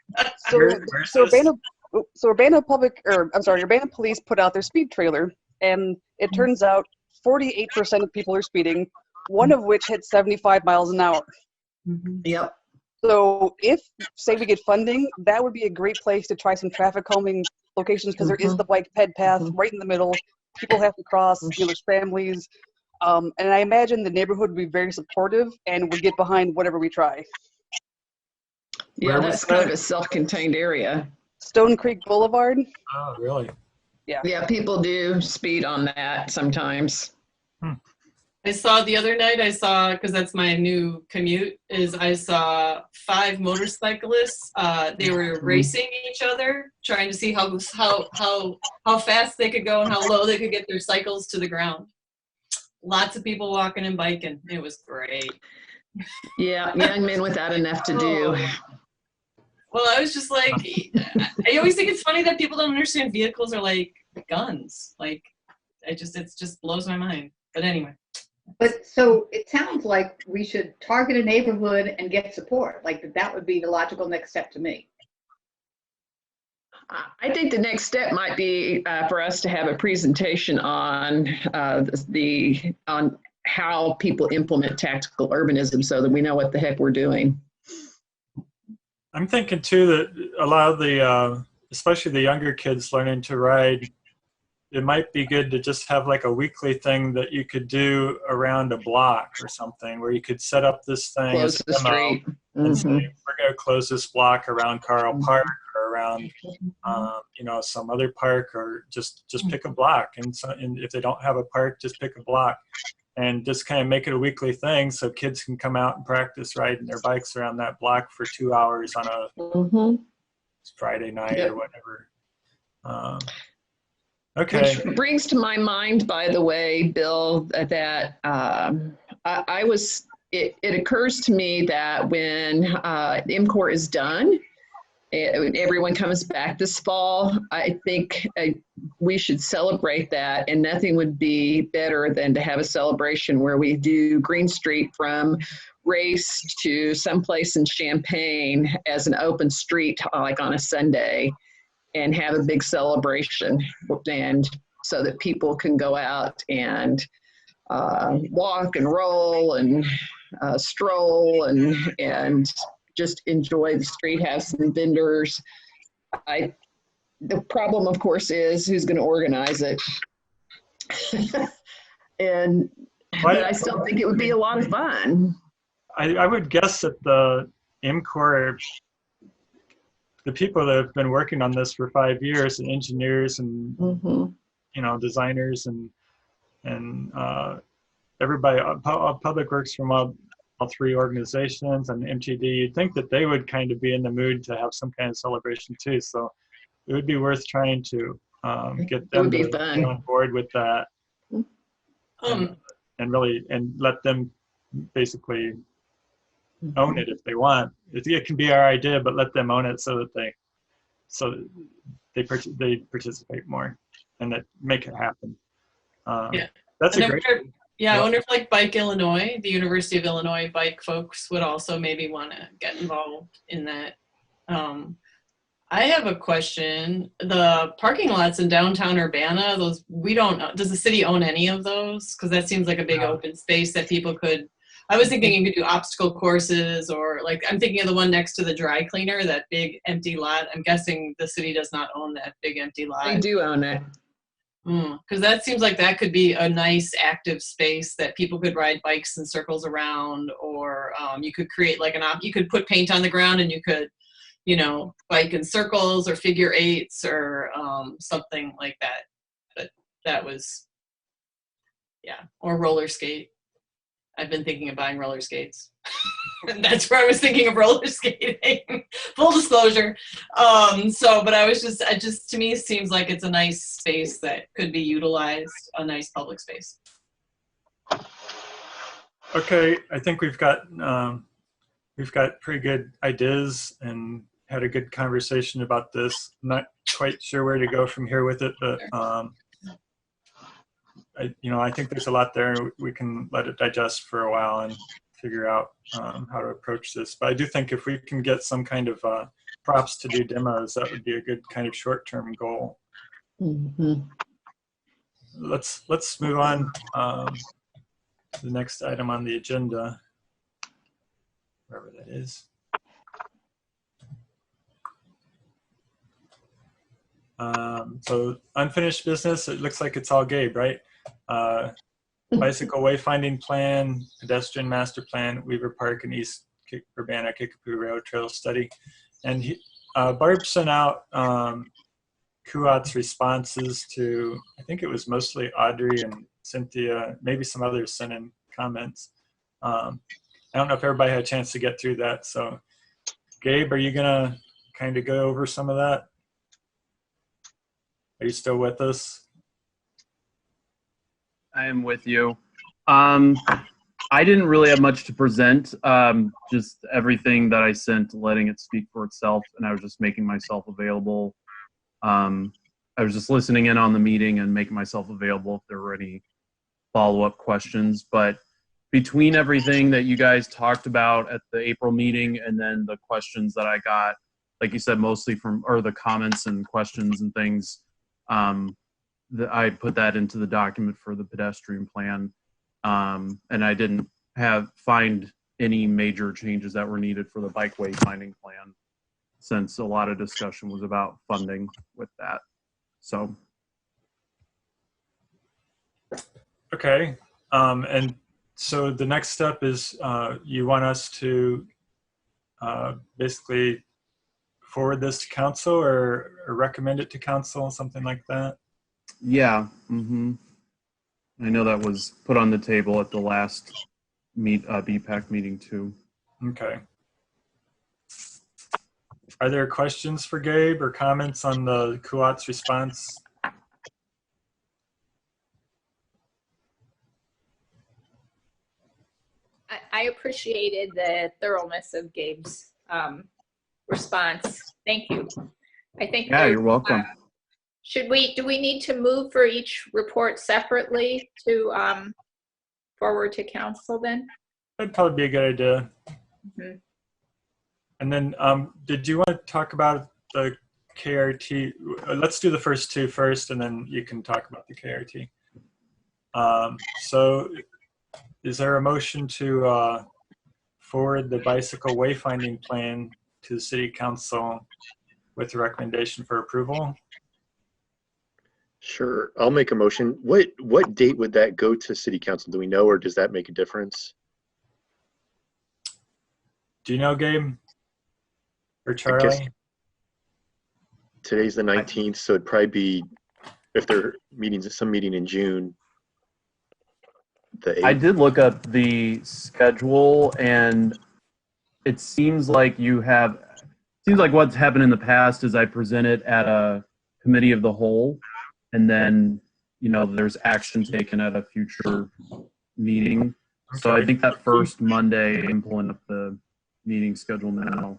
Urbana Police put out their speed trailer, and it turns out 48% of people are speeding, one of which hit 75 miles an hour. Yep. So if, say, we get funding, that would be a great place to try some traffic calming locations, because there is the bike ped path right in the middle. People have to cross, there's families. And I imagine the neighborhood would be very supportive and would get behind whatever we try. Yeah, Where that's was kind that? of a self-contained area. Stone Creek Boulevard. Oh, really? Yeah, people do speed on that sometimes. I saw the other night, because that's my new commute, I saw 5 motorcyclists. They were racing each other, trying to see how fast they could go and how low they could get their cycles to the ground. Lots of people walking and biking. It was great. Yeah, young men without enough to do. Well, I was just like, I always think it's funny that people don't understand vehicles are like guns. Like, it just blows my mind. But anyway. But so it sounds like we should target a neighborhood and get support. Like that would be the logical next step to me. I think the next step might be for us to have a presentation on on how people implement tactical urbanism, so that we know what the heck we're doing. I'm thinking too that a lot of the, especially the younger kids learning to ride, it might be good to just have like a weekly thing that you could do around a block or something, where you could set up this thing Close as a the demo street. and say, we're going to close this block around Carl Park or around, some other park, or just pick a block. And if they don't have a park, just pick a block. And just kind of make it a weekly thing so kids can come out and practice riding their bikes around that block for 2 hours on a Friday night or whatever. Okay. Which brings to my mind, by the way, Bill, that it occurs to me that when MCOR is done, everyone comes back this fall, I think we should celebrate that, and nothing would be better than to have a celebration where we do Green Street from Race to someplace in Champaign as an open street, like on a Sunday, and have a big celebration, and so that people can go out and walk and roll and stroll and just enjoy the street, have some vendors. The problem, of course, is who's going to organize it. But I still think it would be a lot of fun. I would guess that the MCOR, the people that have been working on this for 5 years, and engineers and designers and everybody, public works from all 3 organizations and MTD, you'd think that they would kind of be in the mood to have some kind of celebration too. So it would be worth trying to get them to get on board with that, and let them basically own it if they want. It can be our idea, but let them own it so that they participate more and that make it happen. That's a great. Yeah, I wonder if like Bike Illinois, the University of Illinois bike folks would also maybe want to get involved in that. I have a question. The parking lots in downtown Urbana, does the city own any of those? Because that seems like a big open space that people could, I was thinking you could do obstacle courses, or like, I'm thinking of the one next to the dry cleaner, that big empty lot. I'm guessing the city does not own that big empty lot. They do own it. Because that seems like that could be a nice active space that people could ride bikes in circles around, or you could create like you could put paint on the ground and you could, bike in circles or figure eights or something like that. But that was, or roller skate. I've been thinking of buying roller skates. That's where I was thinking of roller skating. Full disclosure. But it just to me seems like it's a nice space that could be utilized, a nice public space. Okay, I think we've got we've got pretty good ideas and had a good conversation about this. I'm not quite sure where to go from here with it, but I think there's a lot there. We can let it digest for a while and figure out how to approach this. But I do think if we can get some kind of props to do demos, that would be a good kind of short-term goal. Mm-hmm. Let's move on to the next item on the agenda, wherever that is. So unfinished business, it looks like it's all Gabe, right? Bicycle wayfinding plan, pedestrian master plan, Weaver Park and East Urbana Kickapoo Rail Trail study. And Barb sent out Kuat's responses to, I think it was mostly Audrey and Cynthia, maybe some others sent in comments. I don't know if everybody had a chance to get through that. So Gabe, are you gonna kind of go over some of that? Are you still with us? I am with you. I didn't really have much to present, just everything that I sent, letting it speak for itself, and I was just making myself available. I was just listening in on the meeting and making myself available if there were any follow-up questions. But between everything that you guys talked about at the April meeting and then the questions that I got, like you said, mostly or the comments and questions and things, I put that into the document for the pedestrian plan, and I didn't find any major changes that were needed for the bike wayfinding plan, since a lot of discussion was about funding with that. So. Okay, and so the next step is you want us to basically forward this to council or recommend it to council, something like that? Yeah. Mm-hmm. I know that was put on the table at the last BPAC meeting too. Okay. Are there questions for Gabe or comments on the Kuat's response? I appreciated the thoroughness of Gabe's response. Thank you. I think. Yeah, you're welcome. Do we need to move for each report separately to forward to council then? That'd probably be a good idea. Mm-hmm. And then did you want to talk about the KRT? Let's do the first two first, and then you can talk about the KRT. So is there a motion to forward the bicycle wayfinding plan to the city council with a recommendation for approval? Sure, I'll make a motion. What date would that go to city council? Do we know, or does that make a difference? Do you know, Gabe? Or Charlie? Today's the 19th, so it'd probably be, if there are meetings, some meeting in June. The 8th. I did look up the schedule, and it seems like what's happened in the past is I present it at a committee of the whole, and then, there's action taken at a future meeting. Okay. So I think that first Monday, I'm pulling up the meeting schedule now.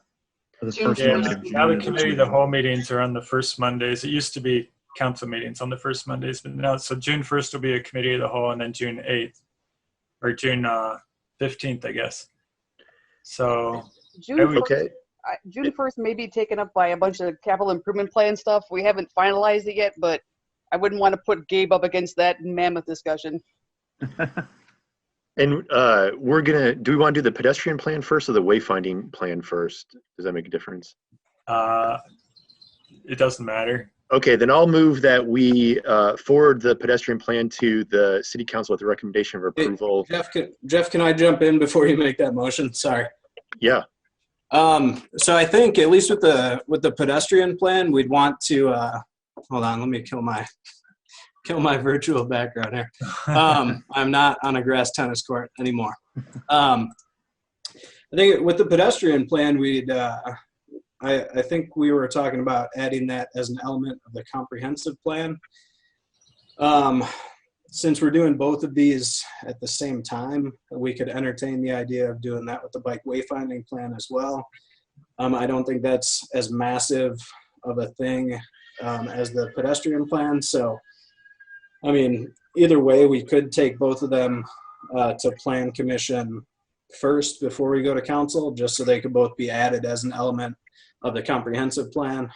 The first Monday of June. Now the committee of the whole meetings are on the first Mondays. It used to be council meetings on the first Mondays, but now, so June 1st will be a committee of the whole, and then June 8th, or June 15th, I guess. So June 1st may be taken up by a bunch of capital improvement plan stuff. We haven't finalized it yet, but I wouldn't want to put Gabe up against that mammoth discussion. And do we want to do the pedestrian plan first or the wayfinding plan first? Does that make a difference? It doesn't matter. Okay, then I'll move that we forward the pedestrian plan to the city council with the recommendation of approval. Hey, Jeff, can I jump in before you make that motion? Sorry. Yeah. So I think at least with the pedestrian plan, we'd want to hold on. Let me kill my virtual background here. I'm not on a grass tennis court anymore. I think with the pedestrian plan, I think we were talking about adding that as an element of the comprehensive plan. since we're doing both of these at the same time, we could entertain the idea of doing that with the bike wayfinding plan as well. I don't think that's as massive of a thing as the pedestrian plan. So, I mean, either way, we could take both of them to plan commission first before we go to council, just so they could both be added as an element of the comprehensive plan.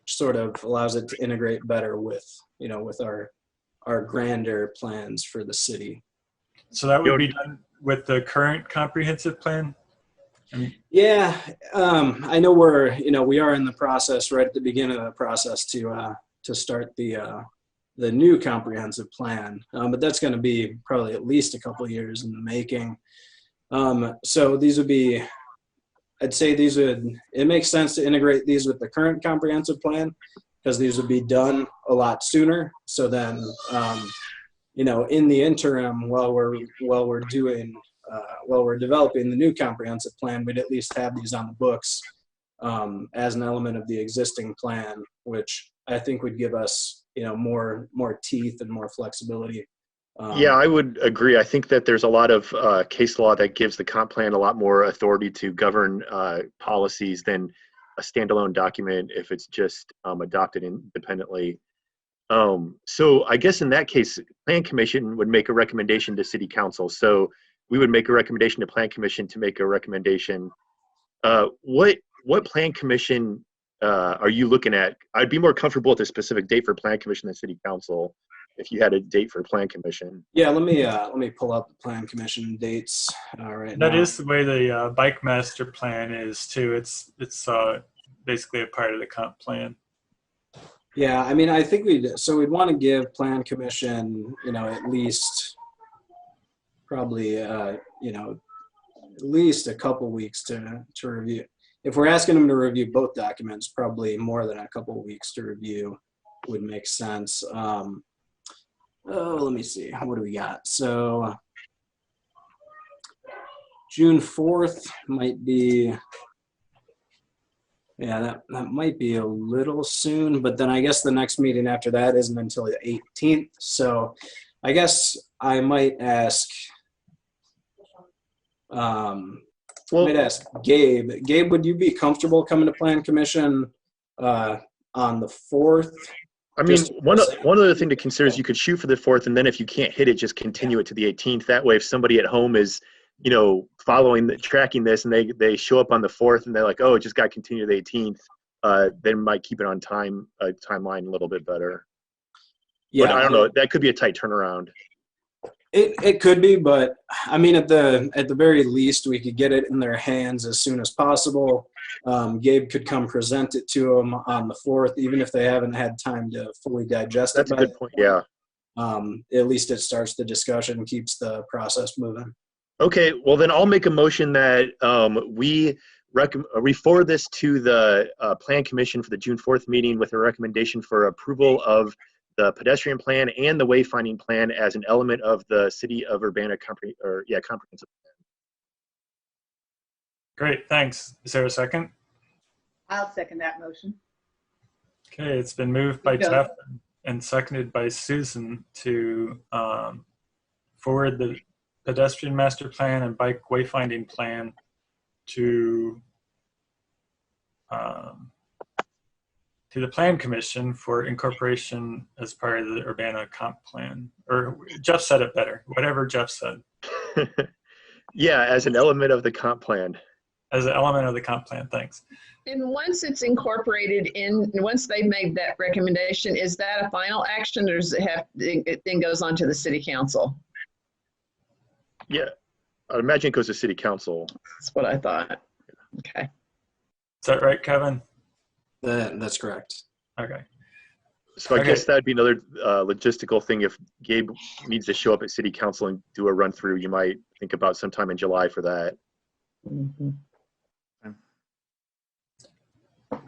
Sort of allows it to integrate better with, you know, with our grander plans for the city. So that would be done with the current comprehensive plan? Yeah, I know we are in the process, right at the beginning of the process to start the new comprehensive plan, but that's going to be probably at least a couple of years in the making. So these would be, I'd say it makes sense to integrate these with the current comprehensive plan, because these would be done a lot sooner. So then, you know, in the interim, while we're developing the new comprehensive plan, we'd at least have these on the books as an element of the existing plan, which I think would give us, you know, more teeth and more flexibility. Yeah, I would agree. I think that there's a lot of case law that gives the comp plan a lot more authority to govern policies than a standalone document if it's just adopted independently. So I guess in that case, Plan Commission would make a recommendation to City Council. So we would make a recommendation to Plan Commission to make a recommendation. What Plan Commission are you looking at? I'd be more comfortable with a specific date for Plan Commission than City Council if you had a date for Plan Commission. Yeah, let me pull up the Plan Commission dates right now. That is the way the bike master plan is too. It's basically a part of the comp plan. Yeah, I mean, I think we'd want to give Plan Commission, you know, at least probably, you know, at least a couple weeks to review. If we're asking them to review both documents, probably more than a couple of weeks to review would make sense. Let me see. What do we got? So June 4th might be, yeah, that might be a little soon, but then I guess the next meeting after that isn't until the 18th. So I guess I might ask, might ask Gabe. Gabe, would you be comfortable coming to Plan Commission on the 4th? I mean, one other thing to consider is you could shoot for the 4th, and then if you can't hit it, just continue it to the 18th. That way, if somebody at home is, you know, tracking this, and they show up on the 4th, and they're like, oh, it just got to continue to the 18th, they might keep it on timeline a little bit better. Yeah, but I don't know. That could be a tight turnaround. It could be, but I mean, at the very least, we could get it in their hands as soon as possible. Gabe could come present it to them on the 4th, even if they haven't had time to fully digest it. That's a good point. Yeah. At least it starts the discussion, keeps the process moving. Okay. Well, then I'll make a motion that we forward this to the Plan Commission for the June 4th meeting with a recommendation for approval of the pedestrian plan and the wayfinding plan as an element of the City of Urbana comprehensive plan. Great, thanks. Is there a second? I'll second that motion. Okay, it's been moved by Jeff and seconded by Susan to forward the pedestrian master plan and bike wayfinding plan to the Plan Commission for incorporation as part of the Urbana comp plan. Or Jeff said it better, whatever Jeff said. Yeah, as an element of the comp plan. As an element of the comp plan, thanks. And once it's incorporated in, once they made that recommendation, is that a final action, or does it then goes on to the City Council? Yeah, I imagine it goes to City Council. That's what I thought. Okay. Is that right, Kevin? That's correct. Okay. So I guess that'd be another logistical thing. If Gabe needs to show up at City Council and do a run through, you might think about sometime in July for that. Mm-hmm.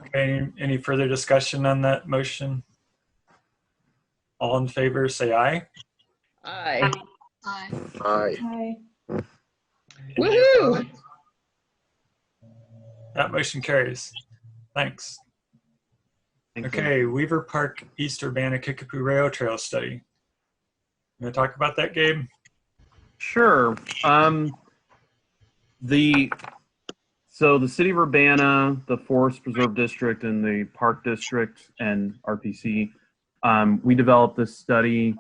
Okay, any further discussion on that motion? All in favor, say aye. Aye. Aye. Aye. Aye. Woohoo! That motion carries. Thanks. Thank you. Okay, Weaver Park East Urbana Kickapoo Rail Trail Study. You want to talk about that, Gabe? Sure. So the city of Urbana, the Forest Preserve District, and the Park District and RPC, we developed this study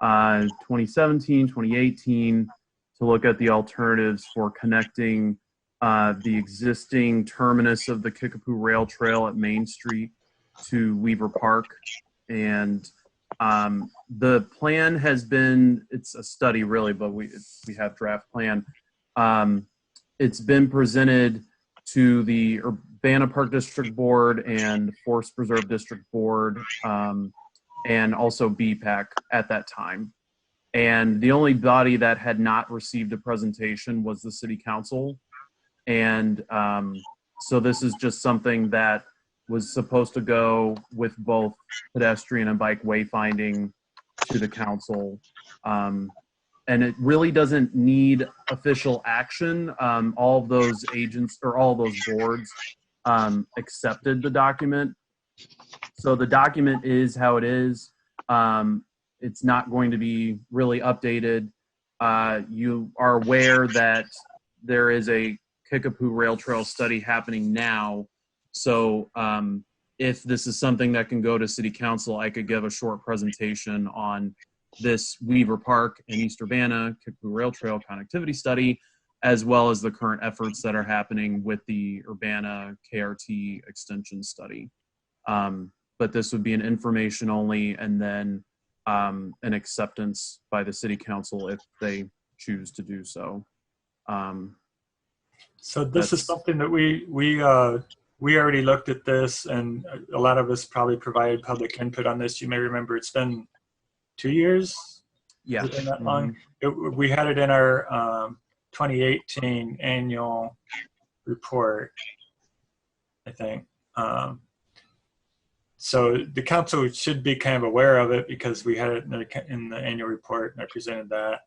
2017, 2018 to look at the alternatives for connecting the existing terminus of the Kickapoo Rail Trail at Main Street to Weaver Park. And the plan has been, it's a study really, but we have draft plan. It's been presented to the Urbana Park District Board and Forest Preserve District Board, and also BPAC at that time. And the only body that had not received a presentation was the City Council. And so this is just something that was supposed to go with both pedestrian and bike wayfinding to the council. And it really doesn't need official action. All of those agents or all those boards accepted the document. So the document is how it is. It's not going to be really updated. You are aware that there is a Kickapoo Rail Trail study happening now. So if this is something that can go to City Council, I could give a short presentation on this Weaver Park and East Urbana Kickapoo Rail Trail connectivity study, as well as the current efforts that are happening with the Urbana KRT extension study. But this would be an information only, and then an acceptance by the City Council if they choose to do so. So this is something that we already looked at this, and a lot of us probably provided public input on this. You may remember it's been 2 years. Yeah. Has it been that long? We had it in our 2018 annual report, I think. So the council should be kind of aware of it because we had it in the annual report and I presented that.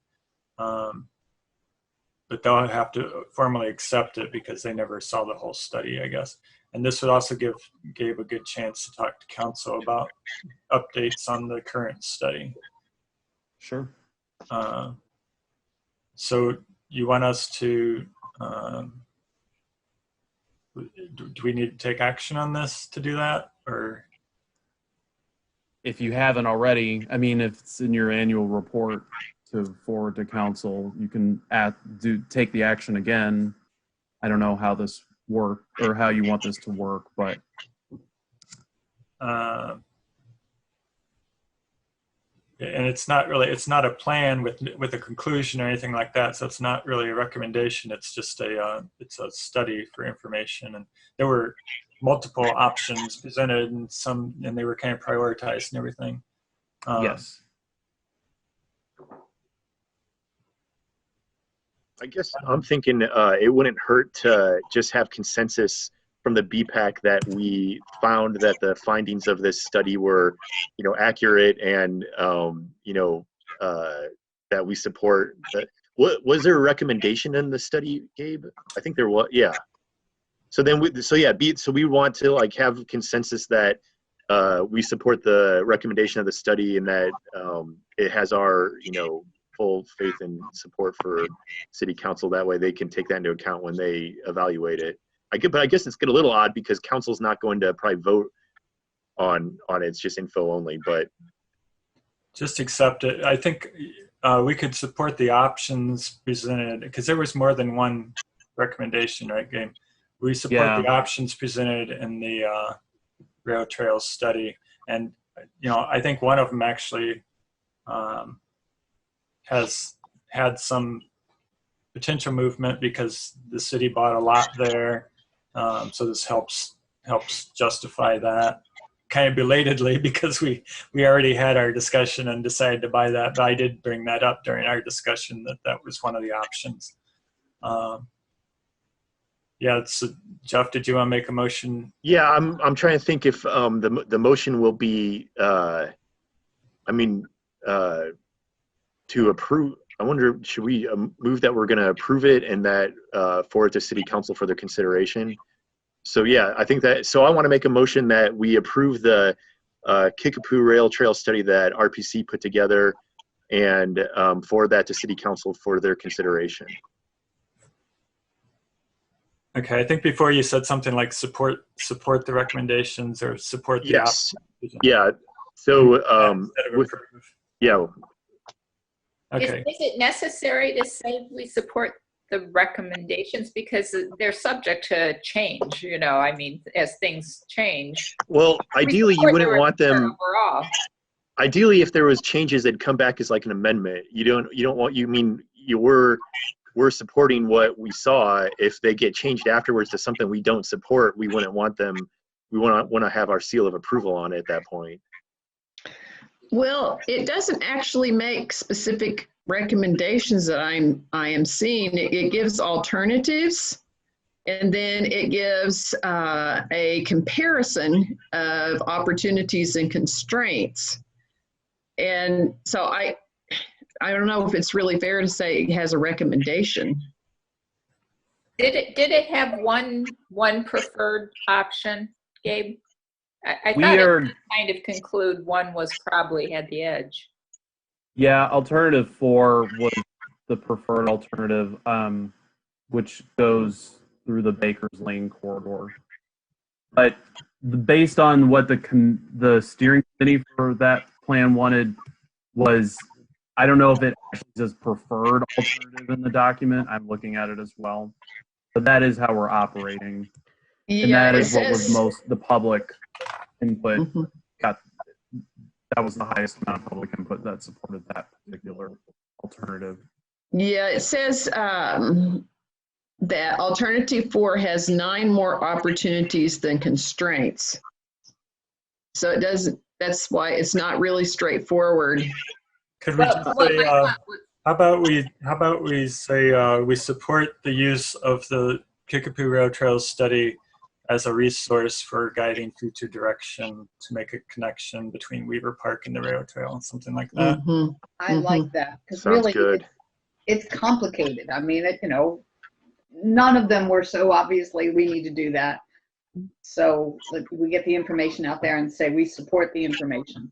But they'll have to formally accept it because they never saw the whole study, I guess. And this would also give Gabe a good chance to talk to council about updates on the current study. Sure. So you want us to, do we need to take action on this to do that, or? If you haven't already, I mean, if it's in your annual report to forward to council, you can take the action again. I don't know how this work or how you want this to work, but and it's not a plan with a conclusion or anything like that. So it's not really a recommendation. It's just it's a study for information. And there were multiple options presented and they were kind of prioritized and everything. Yes. I guess I'm thinking it wouldn't hurt to just have consensus from the BPAC that we found that the findings of this study were, accurate and, that we support. Was there a recommendation in the study, Gabe? I think there was. Yeah. So then we want to have consensus that we support the recommendation of the study and that it has our, full faith and support for City Council. That way they can take that into account when they evaluate it. But I guess it's a little odd because council's not going to probably vote on it. It's just info only, but. Just accept it. I think we could support the options presented because there was more than one recommendation, right, Gabe? We support the options presented in the rail trail study. And, I think one of them actually has had some potential movement because the city bought a lot there. So this helps justify that kind of belatedly because we already had our discussion and decided to buy that. But I did bring that up during our discussion that was one of the options. Jeff, did you want to make a motion? Yeah, I'm trying to think if the motion will be, to approve. I wonder, should we move that we're going to approve it and that forward to City Council for their consideration? So yeah, I think that. So I want to make a motion that we approve the Kickapoo Rail Trail study that RPC put together, and forward that to City Council for their consideration. Okay, I think before you said something like support the recommendations or support the Yes. option. Yeah. So Instead of approve. yeah. Okay. Is it necessary to say we support the recommendations because they're subject to change? You know, I mean, as things change. Well, ideally, you wouldn't want them. Overall. Ideally, if there was changes, they'd come back as like an amendment. You don't want. You mean we're supporting what we saw. If they get changed afterwards to something we don't support, we wouldn't want them. We want to have our seal of approval on it at that point. Well, it doesn't actually make specific recommendations that I am seeing. It gives alternatives, and then it gives a comparison of opportunities and constraints. And so I don't know if it's really fair to say it has a recommendation. Did it have one preferred option, Gabe? I thought it kind of conclude one was probably had the edge. Yeah, alternative 4 was the preferred alternative, which goes through the Baker's Lane corridor. But based on what the steering committee for that plan wanted was, I don't know if it actually says preferred alternative in the document. I'm looking at it as well. But that is how we're operating. Yeah, and that is what was the public input got. That was the highest amount of public input that supported that particular alternative. Yeah, it says that alternative 4 has 9 more opportunities than constraints. So it doesn't, that's why it's not really straightforward. Could we just say, how about we say we support the use of the Kickapoo Rail Trails study as a resource for guiding future direction to make a connection between Weaver Park and the rail trail, something like that. I like that because Sounds really good. it's complicated. I mean, none of them were so obviously we need to do that. So we get the information out there and say we support the information.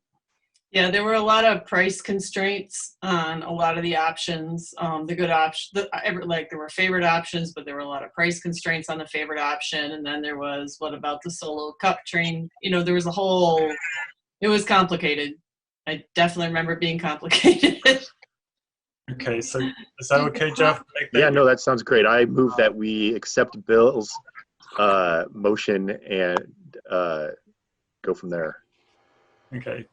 Yeah, there were a lot of price constraints on a lot of the options. The good option, there were favorite options, but there were a lot of price constraints on the favorite option. And then there was, what about the solo cup train? You know, there was it was complicated. I definitely remember being complicated. Okay, so is that okay, Jeff? Yeah, no, that sounds great. I move that we accept Bill's motion and go from there. Okay.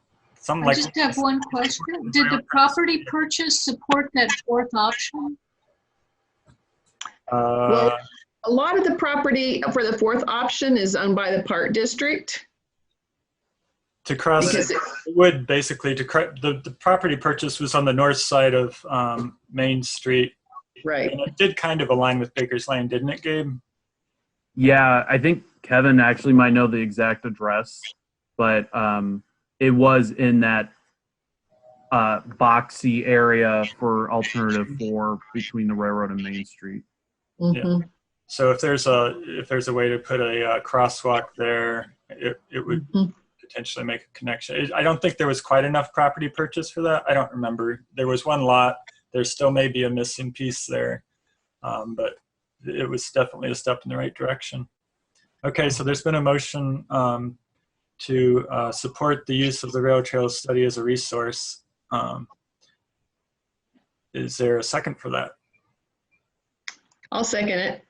I just have one question. Did the property purchase support that fourth option? Well, a lot of the property for the fourth option is owned by the Park District. To cross the property purchase was on the north side of Main Street. Right. And it did kind of align with Baker's Lane, didn't it, Gabe? Yeah, I think Kevin actually might know the exact address, but it was in that boxy area for alternative 4 between the railroad and Main Street. Yeah. So if there's a way to put a crosswalk there, it would potentially make a connection. I don't think there was quite enough property purchase for that. I don't remember. There was one lot. There still may be a missing piece there, but it was definitely a step in the right direction. Okay, so there's been a motion to support the use of the rail trail study as a resource. Is there a second for that? I'll second it.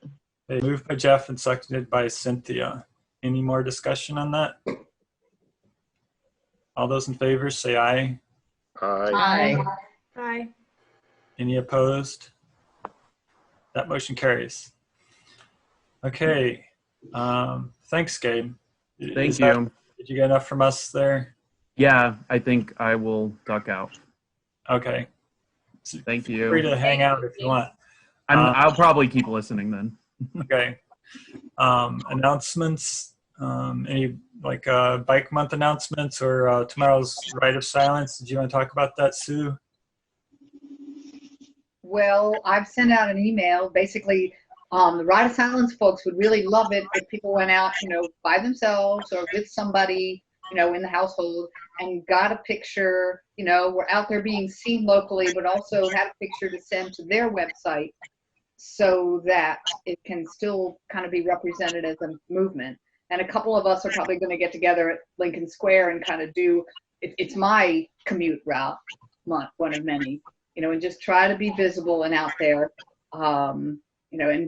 Okay, moved by Jeff and seconded by Cynthia. Any more discussion on that? All those in favor say aye. Aye. Aye. Any opposed? That motion carries. Okay. Thanks, Gabe. Thank you. Did you get enough from us there? Yeah, I think I will duck out. Okay. Thank you. Feel free to hang out if you want. I'll probably keep listening then. Okay. Announcements. Any bike month announcements or tomorrow's Rite of Silence? Did you want to talk about that, Sue? Well, I've sent out an email. Basically, the Rite of Silence folks would really love it if people went out, by themselves or with somebody in the household and got a picture, we're out there being seen locally, but also had a picture to send to their website so that it can still kind of be represented as a movement. And a couple of us are probably going to get together at Lincoln Square and kind of do, it's my commute route, not one of many, and just try to be visible and out there, and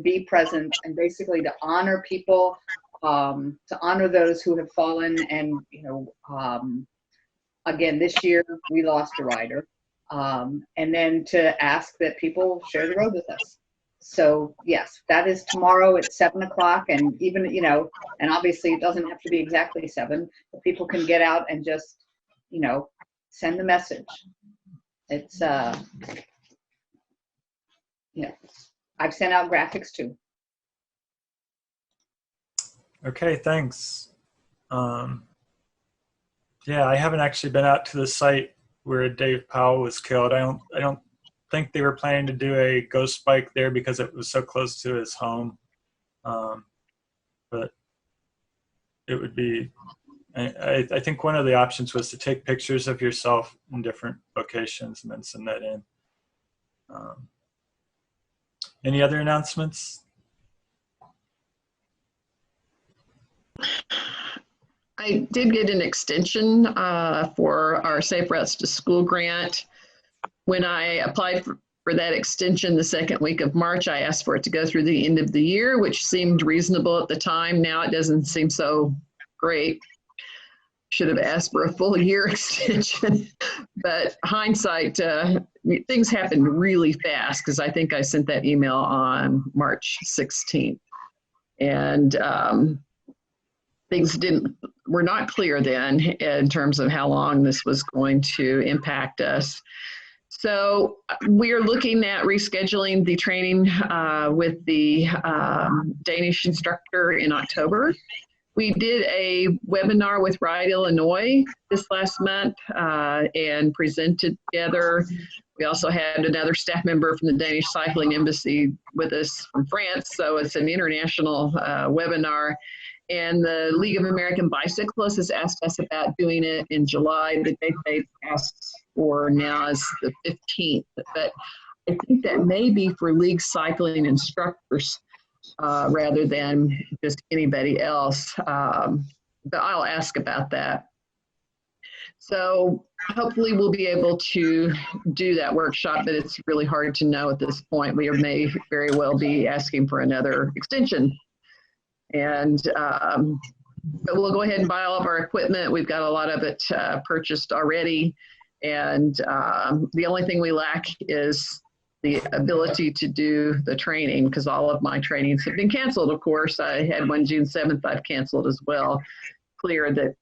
be present, and basically to honor people, to honor those who have fallen. And, again, this year we lost a rider, and then to ask that people share the road with us. So yes, that is tomorrow at 7 o'clock. And even, and obviously it doesn't have to be exactly 7, but people can get out and just, send the message. It's, I've sent out graphics too. Okay, thanks. Yeah, I haven't actually been out to the site where Dave Powell was killed. I don't think they were planning to do a ghost bike there because it was so close to his home. But it would be, I think one of the options was to take pictures of yourself in different locations and then send that in. Any other announcements? I did get an extension for our Safe Routes to School grant. When I applied for that extension the second week of March, I asked for it to go through the end of the year, which seemed reasonable at the time. Now it doesn't seem so great. Should have asked for a full year extension. But hindsight, things happened really fast because I think I sent that email on March 16th. And things were not clear then in terms of how long this was going to impact us. So we are looking at rescheduling the training with the Danish instructor in October. We did a webinar with Ride Illinois this last month and presented together. We also had another staff member from the Danish Cycling Embassy with us from France. So it's an international webinar. And the League of American Bicyclists has asked us about doing it in July. The date they've asked for now is the 15th. But I think that may be for league cycling instructors rather than just anybody else. But I'll ask about that. So hopefully we'll be able to do that workshop, but it's really hard to know at this point. We may very well be asking for another extension. And but we'll go ahead and buy all of our equipment. We've got a lot of it purchased already. And the only thing we lack is the ability to do the training, because all of my trainings have been canceled, of course. I had one June 7th I've canceled as well. Clear that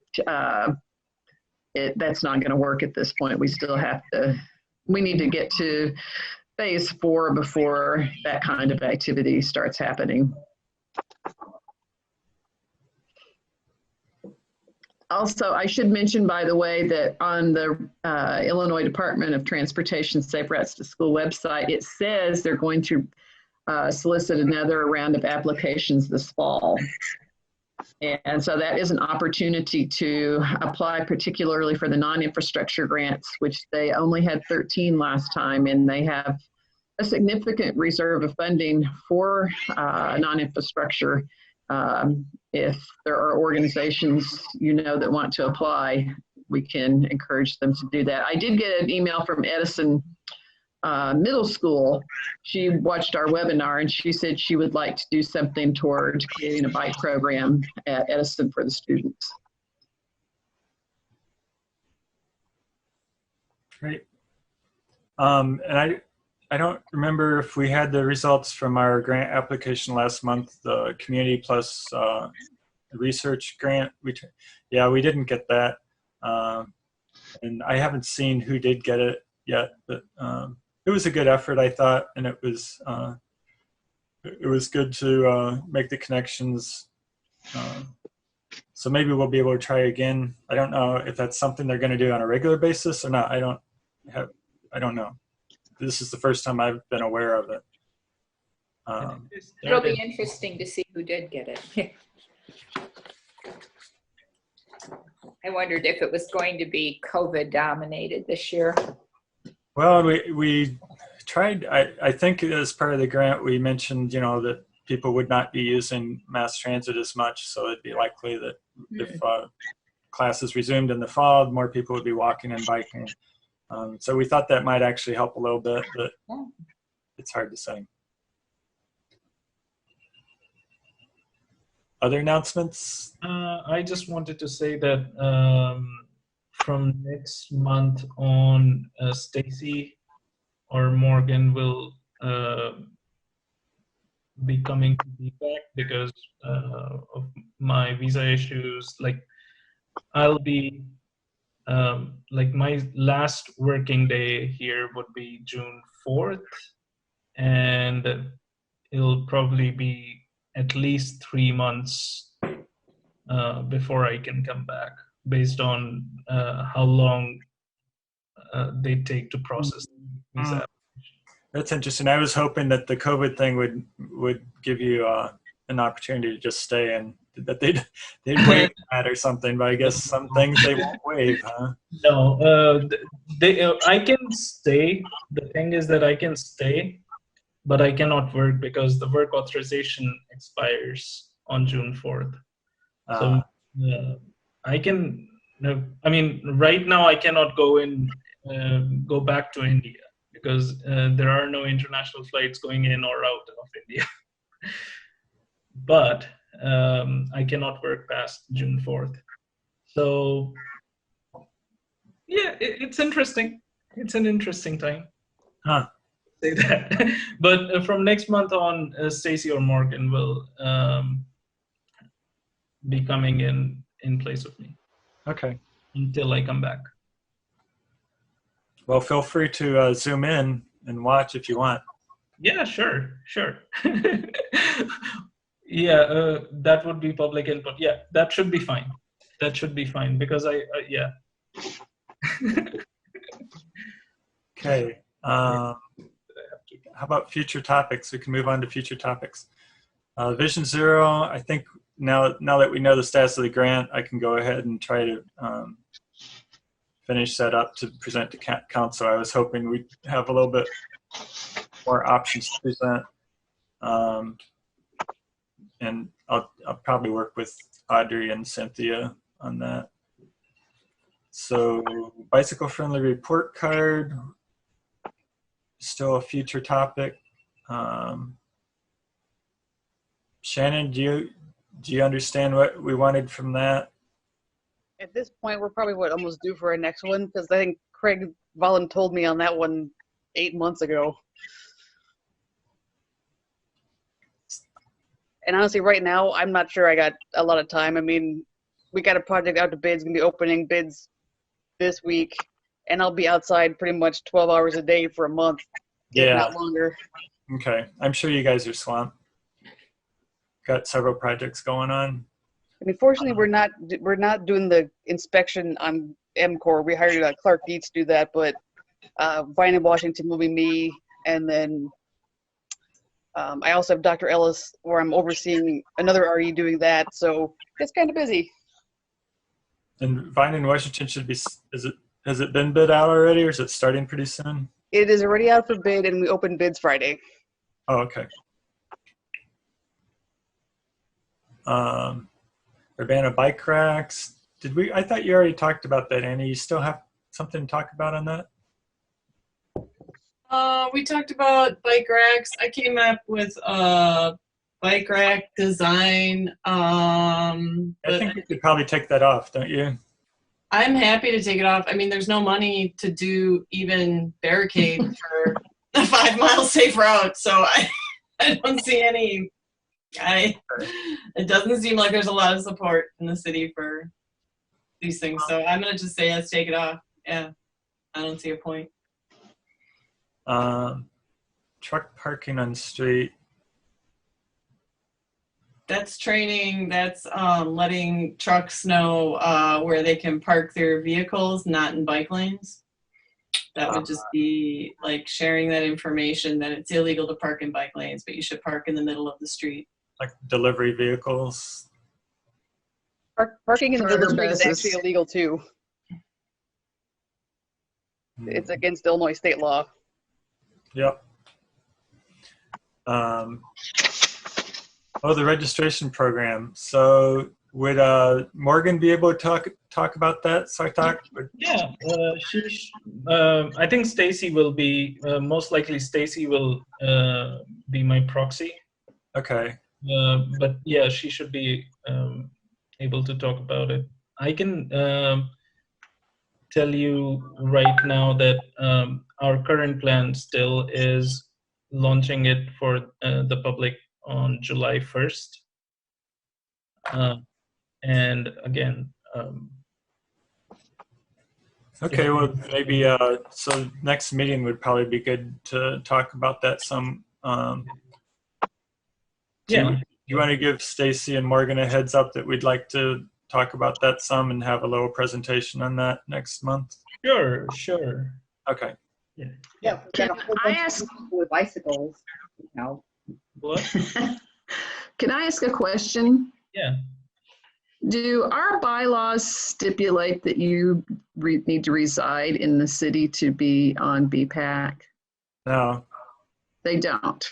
that's not going to work at this point. We still have to, we need to get to phase 4 before that kind of activity starts happening. Also, I should mention, by the way, that on the Illinois Department of Transportation Safe Routes to School website, it says they're going to solicit another round of applications this fall. And so that is an opportunity to apply, particularly for the non-infrastructure grants, which they only had 13 last time, and they have a significant reserve of funding for non-infrastructure. If there are organizations that want to apply, we can encourage them to do that. I did get an email from Edison Middle School. She watched our webinar and she said she would like to do something toward creating a bike program at Edison for the students. Great. And I don't remember if we had the results from our grant application last month, the Community Plus research grant. We didn't get that. And I haven't seen who did get it yet, but it was a good effort, I thought, and it was good to make the connections. So maybe we'll be able to try again. I don't know if that's something they're going to do on a regular basis or not. I don't know. This is the first time I've been aware of it. It'll be interesting to see who did get it. I wondered if it was going to be COVID dominated this year. Well, we tried, I think as part of the grant, we mentioned, that people would not be using mass transit as much. So it'd be likely that if classes resumed in the fall, more people would be walking and biking. So we thought that might actually help a little bit, but it's hard to say. Other announcements? I just wanted to say that from next month on, Stacy or Morgan will be coming to BPAC because of my visa issues. Like, I'll be like, my last working day here would be June 4th, and it'll probably be at least 3 months before I can come back, based on how long they take to process the visa. That's interesting. I was hoping that the COVID thing would give you an opportunity to just stay and that they'd waive that or something, but I guess some things they won't waive, huh? No, I can stay. The thing is that I can stay, but I cannot work because the work authorization expires on June 4th. So I can, I mean, right now I cannot go back to India because there are no international flights going in or out of India. But I cannot work past June 4th. So yeah, it's interesting. It's an interesting time. Huh. Say that. But from next month on, Stacy or Morgan will be coming in place of me. Okay. Until I come back. Well, feel free to zoom in and watch if you want. Yeah, sure. Yeah, that would be public input. Yeah, that should be fine. That should be fine because yeah. Okay. How about future topics? We can move on to future topics. Vision Zero, I think now that we know the status of the grant, I can go ahead and try to finish that up to present to council. I was hoping we'd have a little bit more options to present. And I'll probably work with Audrey and Cynthia on that. So bicycle-friendly report card, still a future topic. Shannon, do you understand what we wanted from that? At this point, we're probably almost due for our next one because I think Craig Vollen told me on that one 8 months ago. And honestly, right now, I'm not sure I got a lot of time. I mean, we got a project out to bids, going to be opening bids this week, and I'll be outside pretty much 12 hours a day for a month, if not longer. Okay. I'm sure you guys are swamped. Got several projects going on. I mean, fortunately, we're not doing the inspection on MCOR. We hired Clark Dietz to do that, but Vine and Washington will be me, and then I also have Dr. Ellis, where I'm overseeing another RE doing that, so it's kind of busy. And Vine in Washington should be, has it been bid out already, or is it starting pretty soon? It is already out for bid, and we open bids Friday. Oh, okay. Urbana bike racks. I thought you already talked about that, Annie. You still have something to talk about on that? We talked about bike racks. I came up with a bike rack design. I think we could probably take that off, don't you? I'm happy to take it off. I mean, there's no money to do even barricade for a 5 mile safe route, so I don't see any. It doesn't seem like there's a lot of support in the city for these things, so I'm gonna just say let's take it off. Yeah, I don't see a point. Truck parking on street. That's training. That's letting trucks know where they can park their vehicles, not in bike lanes. That would just be like sharing that information that it's illegal to park in bike lanes, but you should park in the middle of the street. Like delivery vehicles. Parking in the middle of the street is Buses. actually illegal too. It's against Illinois state law. Yep. The registration program. So would Morgan be able to talk about that? Yeah, I think Stacy will be, most likely Stacy will be my proxy. Okay. But yeah, she should be able to talk about it. I can tell you right now that our current plan still is launching it for the public on July 1st. And again, Okay, well, maybe, so next meeting would probably be good to talk about that some. yeah, You want to give Stacy and Morgan a heads up that we'd like to talk about that some and have a little presentation on that next month? sure. Okay. Yeah, Can I bunch of ask- people with bicycles, you know. What? Can I ask a question? Yeah. Do our bylaws stipulate that you need to reside in the city to be on BPAC? No. They don't.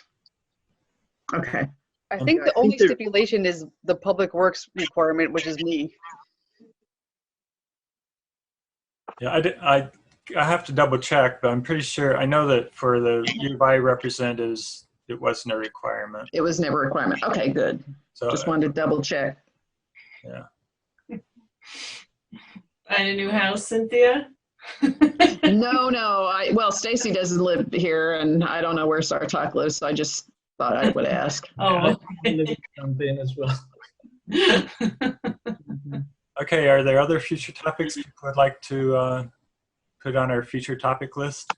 Okay. I think I the think only there- stipulation is the public works requirement, which is me. Yeah, I have to double check, but I'm pretty sure, I know that for the U of I representatives, it wasn't a requirement. It was never a requirement. Okay, good. So, Just wanted to double check. yeah. Find a new house, Cynthia? No. Well, Stacy doesn't live here, and I don't know where Sartok lives, so I just thought I would ask. Oh. Campaign as well. Okay, are there other future topics people would like to put on our future topic list?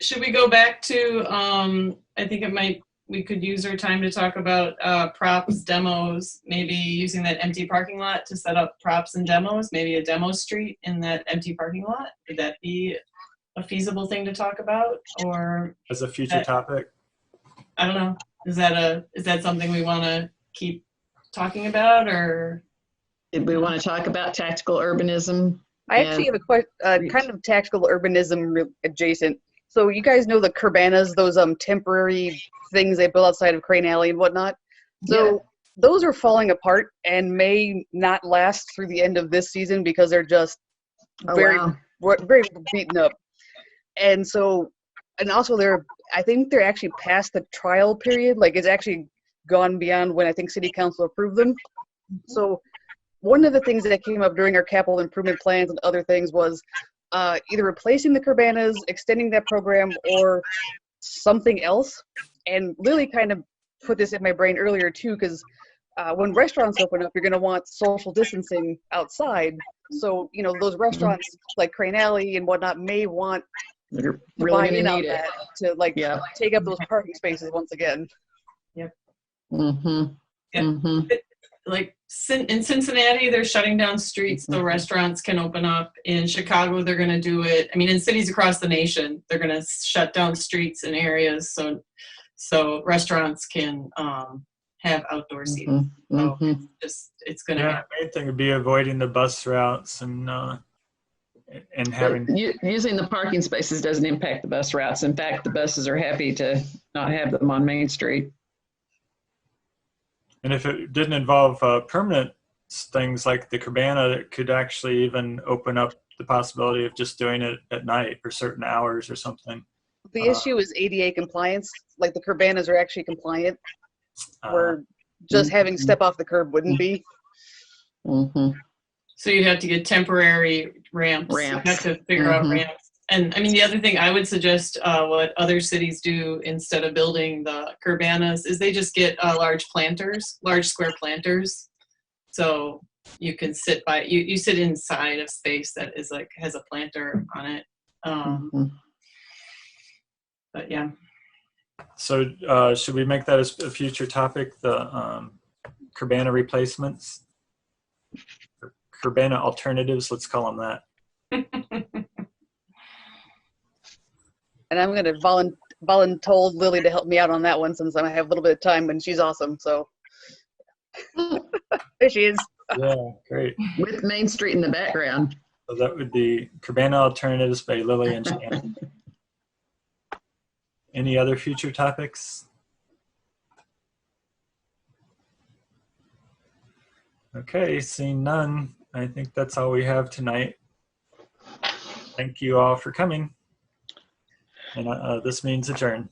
Should we go back to, I think we could use our time to talk about props, demos, maybe using that empty parking lot to set up props and demos, maybe a demo street in that empty parking lot. Would that be a feasible thing to talk about? Or, As a future topic? I don't know, is that something we want to keep talking about, or? Did we want to talk about tactical urbanism? I actually have a question, kind of tactical urbanism adjacent. So you guys know the Curbanas, those temporary things they build outside of Crane Alley and whatnot. So those are falling apart and may not last through the end of this season because they're just very beaten up. And so, and also I think they're actually past the trial period. Like it's actually gone beyond when I think City Council approved them. So one of the things that came up during our capital improvement plans and other things was either replacing the Curbanas, extending that program, or something else. And Lily kind of put this in my brain earlier too, because when restaurants open up, you're going to want social distancing outside. So, you know, those restaurants like Crane Alley and whatnot may want You're to really buy going in to on need it. that to take up those parking spaces once again. Yep. Mm-hmm. Yeah. Mm-hmm. Like in Cincinnati, they're shutting down streets so restaurants can open up. In Chicago, they're going to do it. I mean, in cities across the nation, they're going to shut down streets and areas so restaurants can have outdoor seating. So it's going to Yeah, happen. the main thing would be avoiding the bus routes and having. Using the parking spaces doesn't impact the bus routes. In fact, the buses are happy to not have them on Main Street. And if it didn't involve permanent things like the Cabana, it could actually even open up the possibility of just doing it at night or certain hours or something. The issue is ADA compliance. Like the Curbanas are actually compliant, where just having step off the curb wouldn't be. Mm-hmm. So you'd have to get temporary ramps. You'd have to figure out ramps. And I mean, the other thing I would suggest, what other cities do instead of building the Curbanas is they just get large planters, large square planters. So you can sit by, you sit inside a space that is like, has a planter on it. But yeah. So should we make that as a future topic, the Curbana replacements? Or Curbana alternatives, let's call them that. And I'm going to voluntold Lily to help me out on that one since I have a little bit of time and she's awesome. So There she is. Yeah, great. With Main Street in the background. So that would be Cabana Alternatives by Lily and Shannon. Any other future topics? Okay, seeing none, I think that's all we have tonight. Thank you all for coming. And this means adjourned.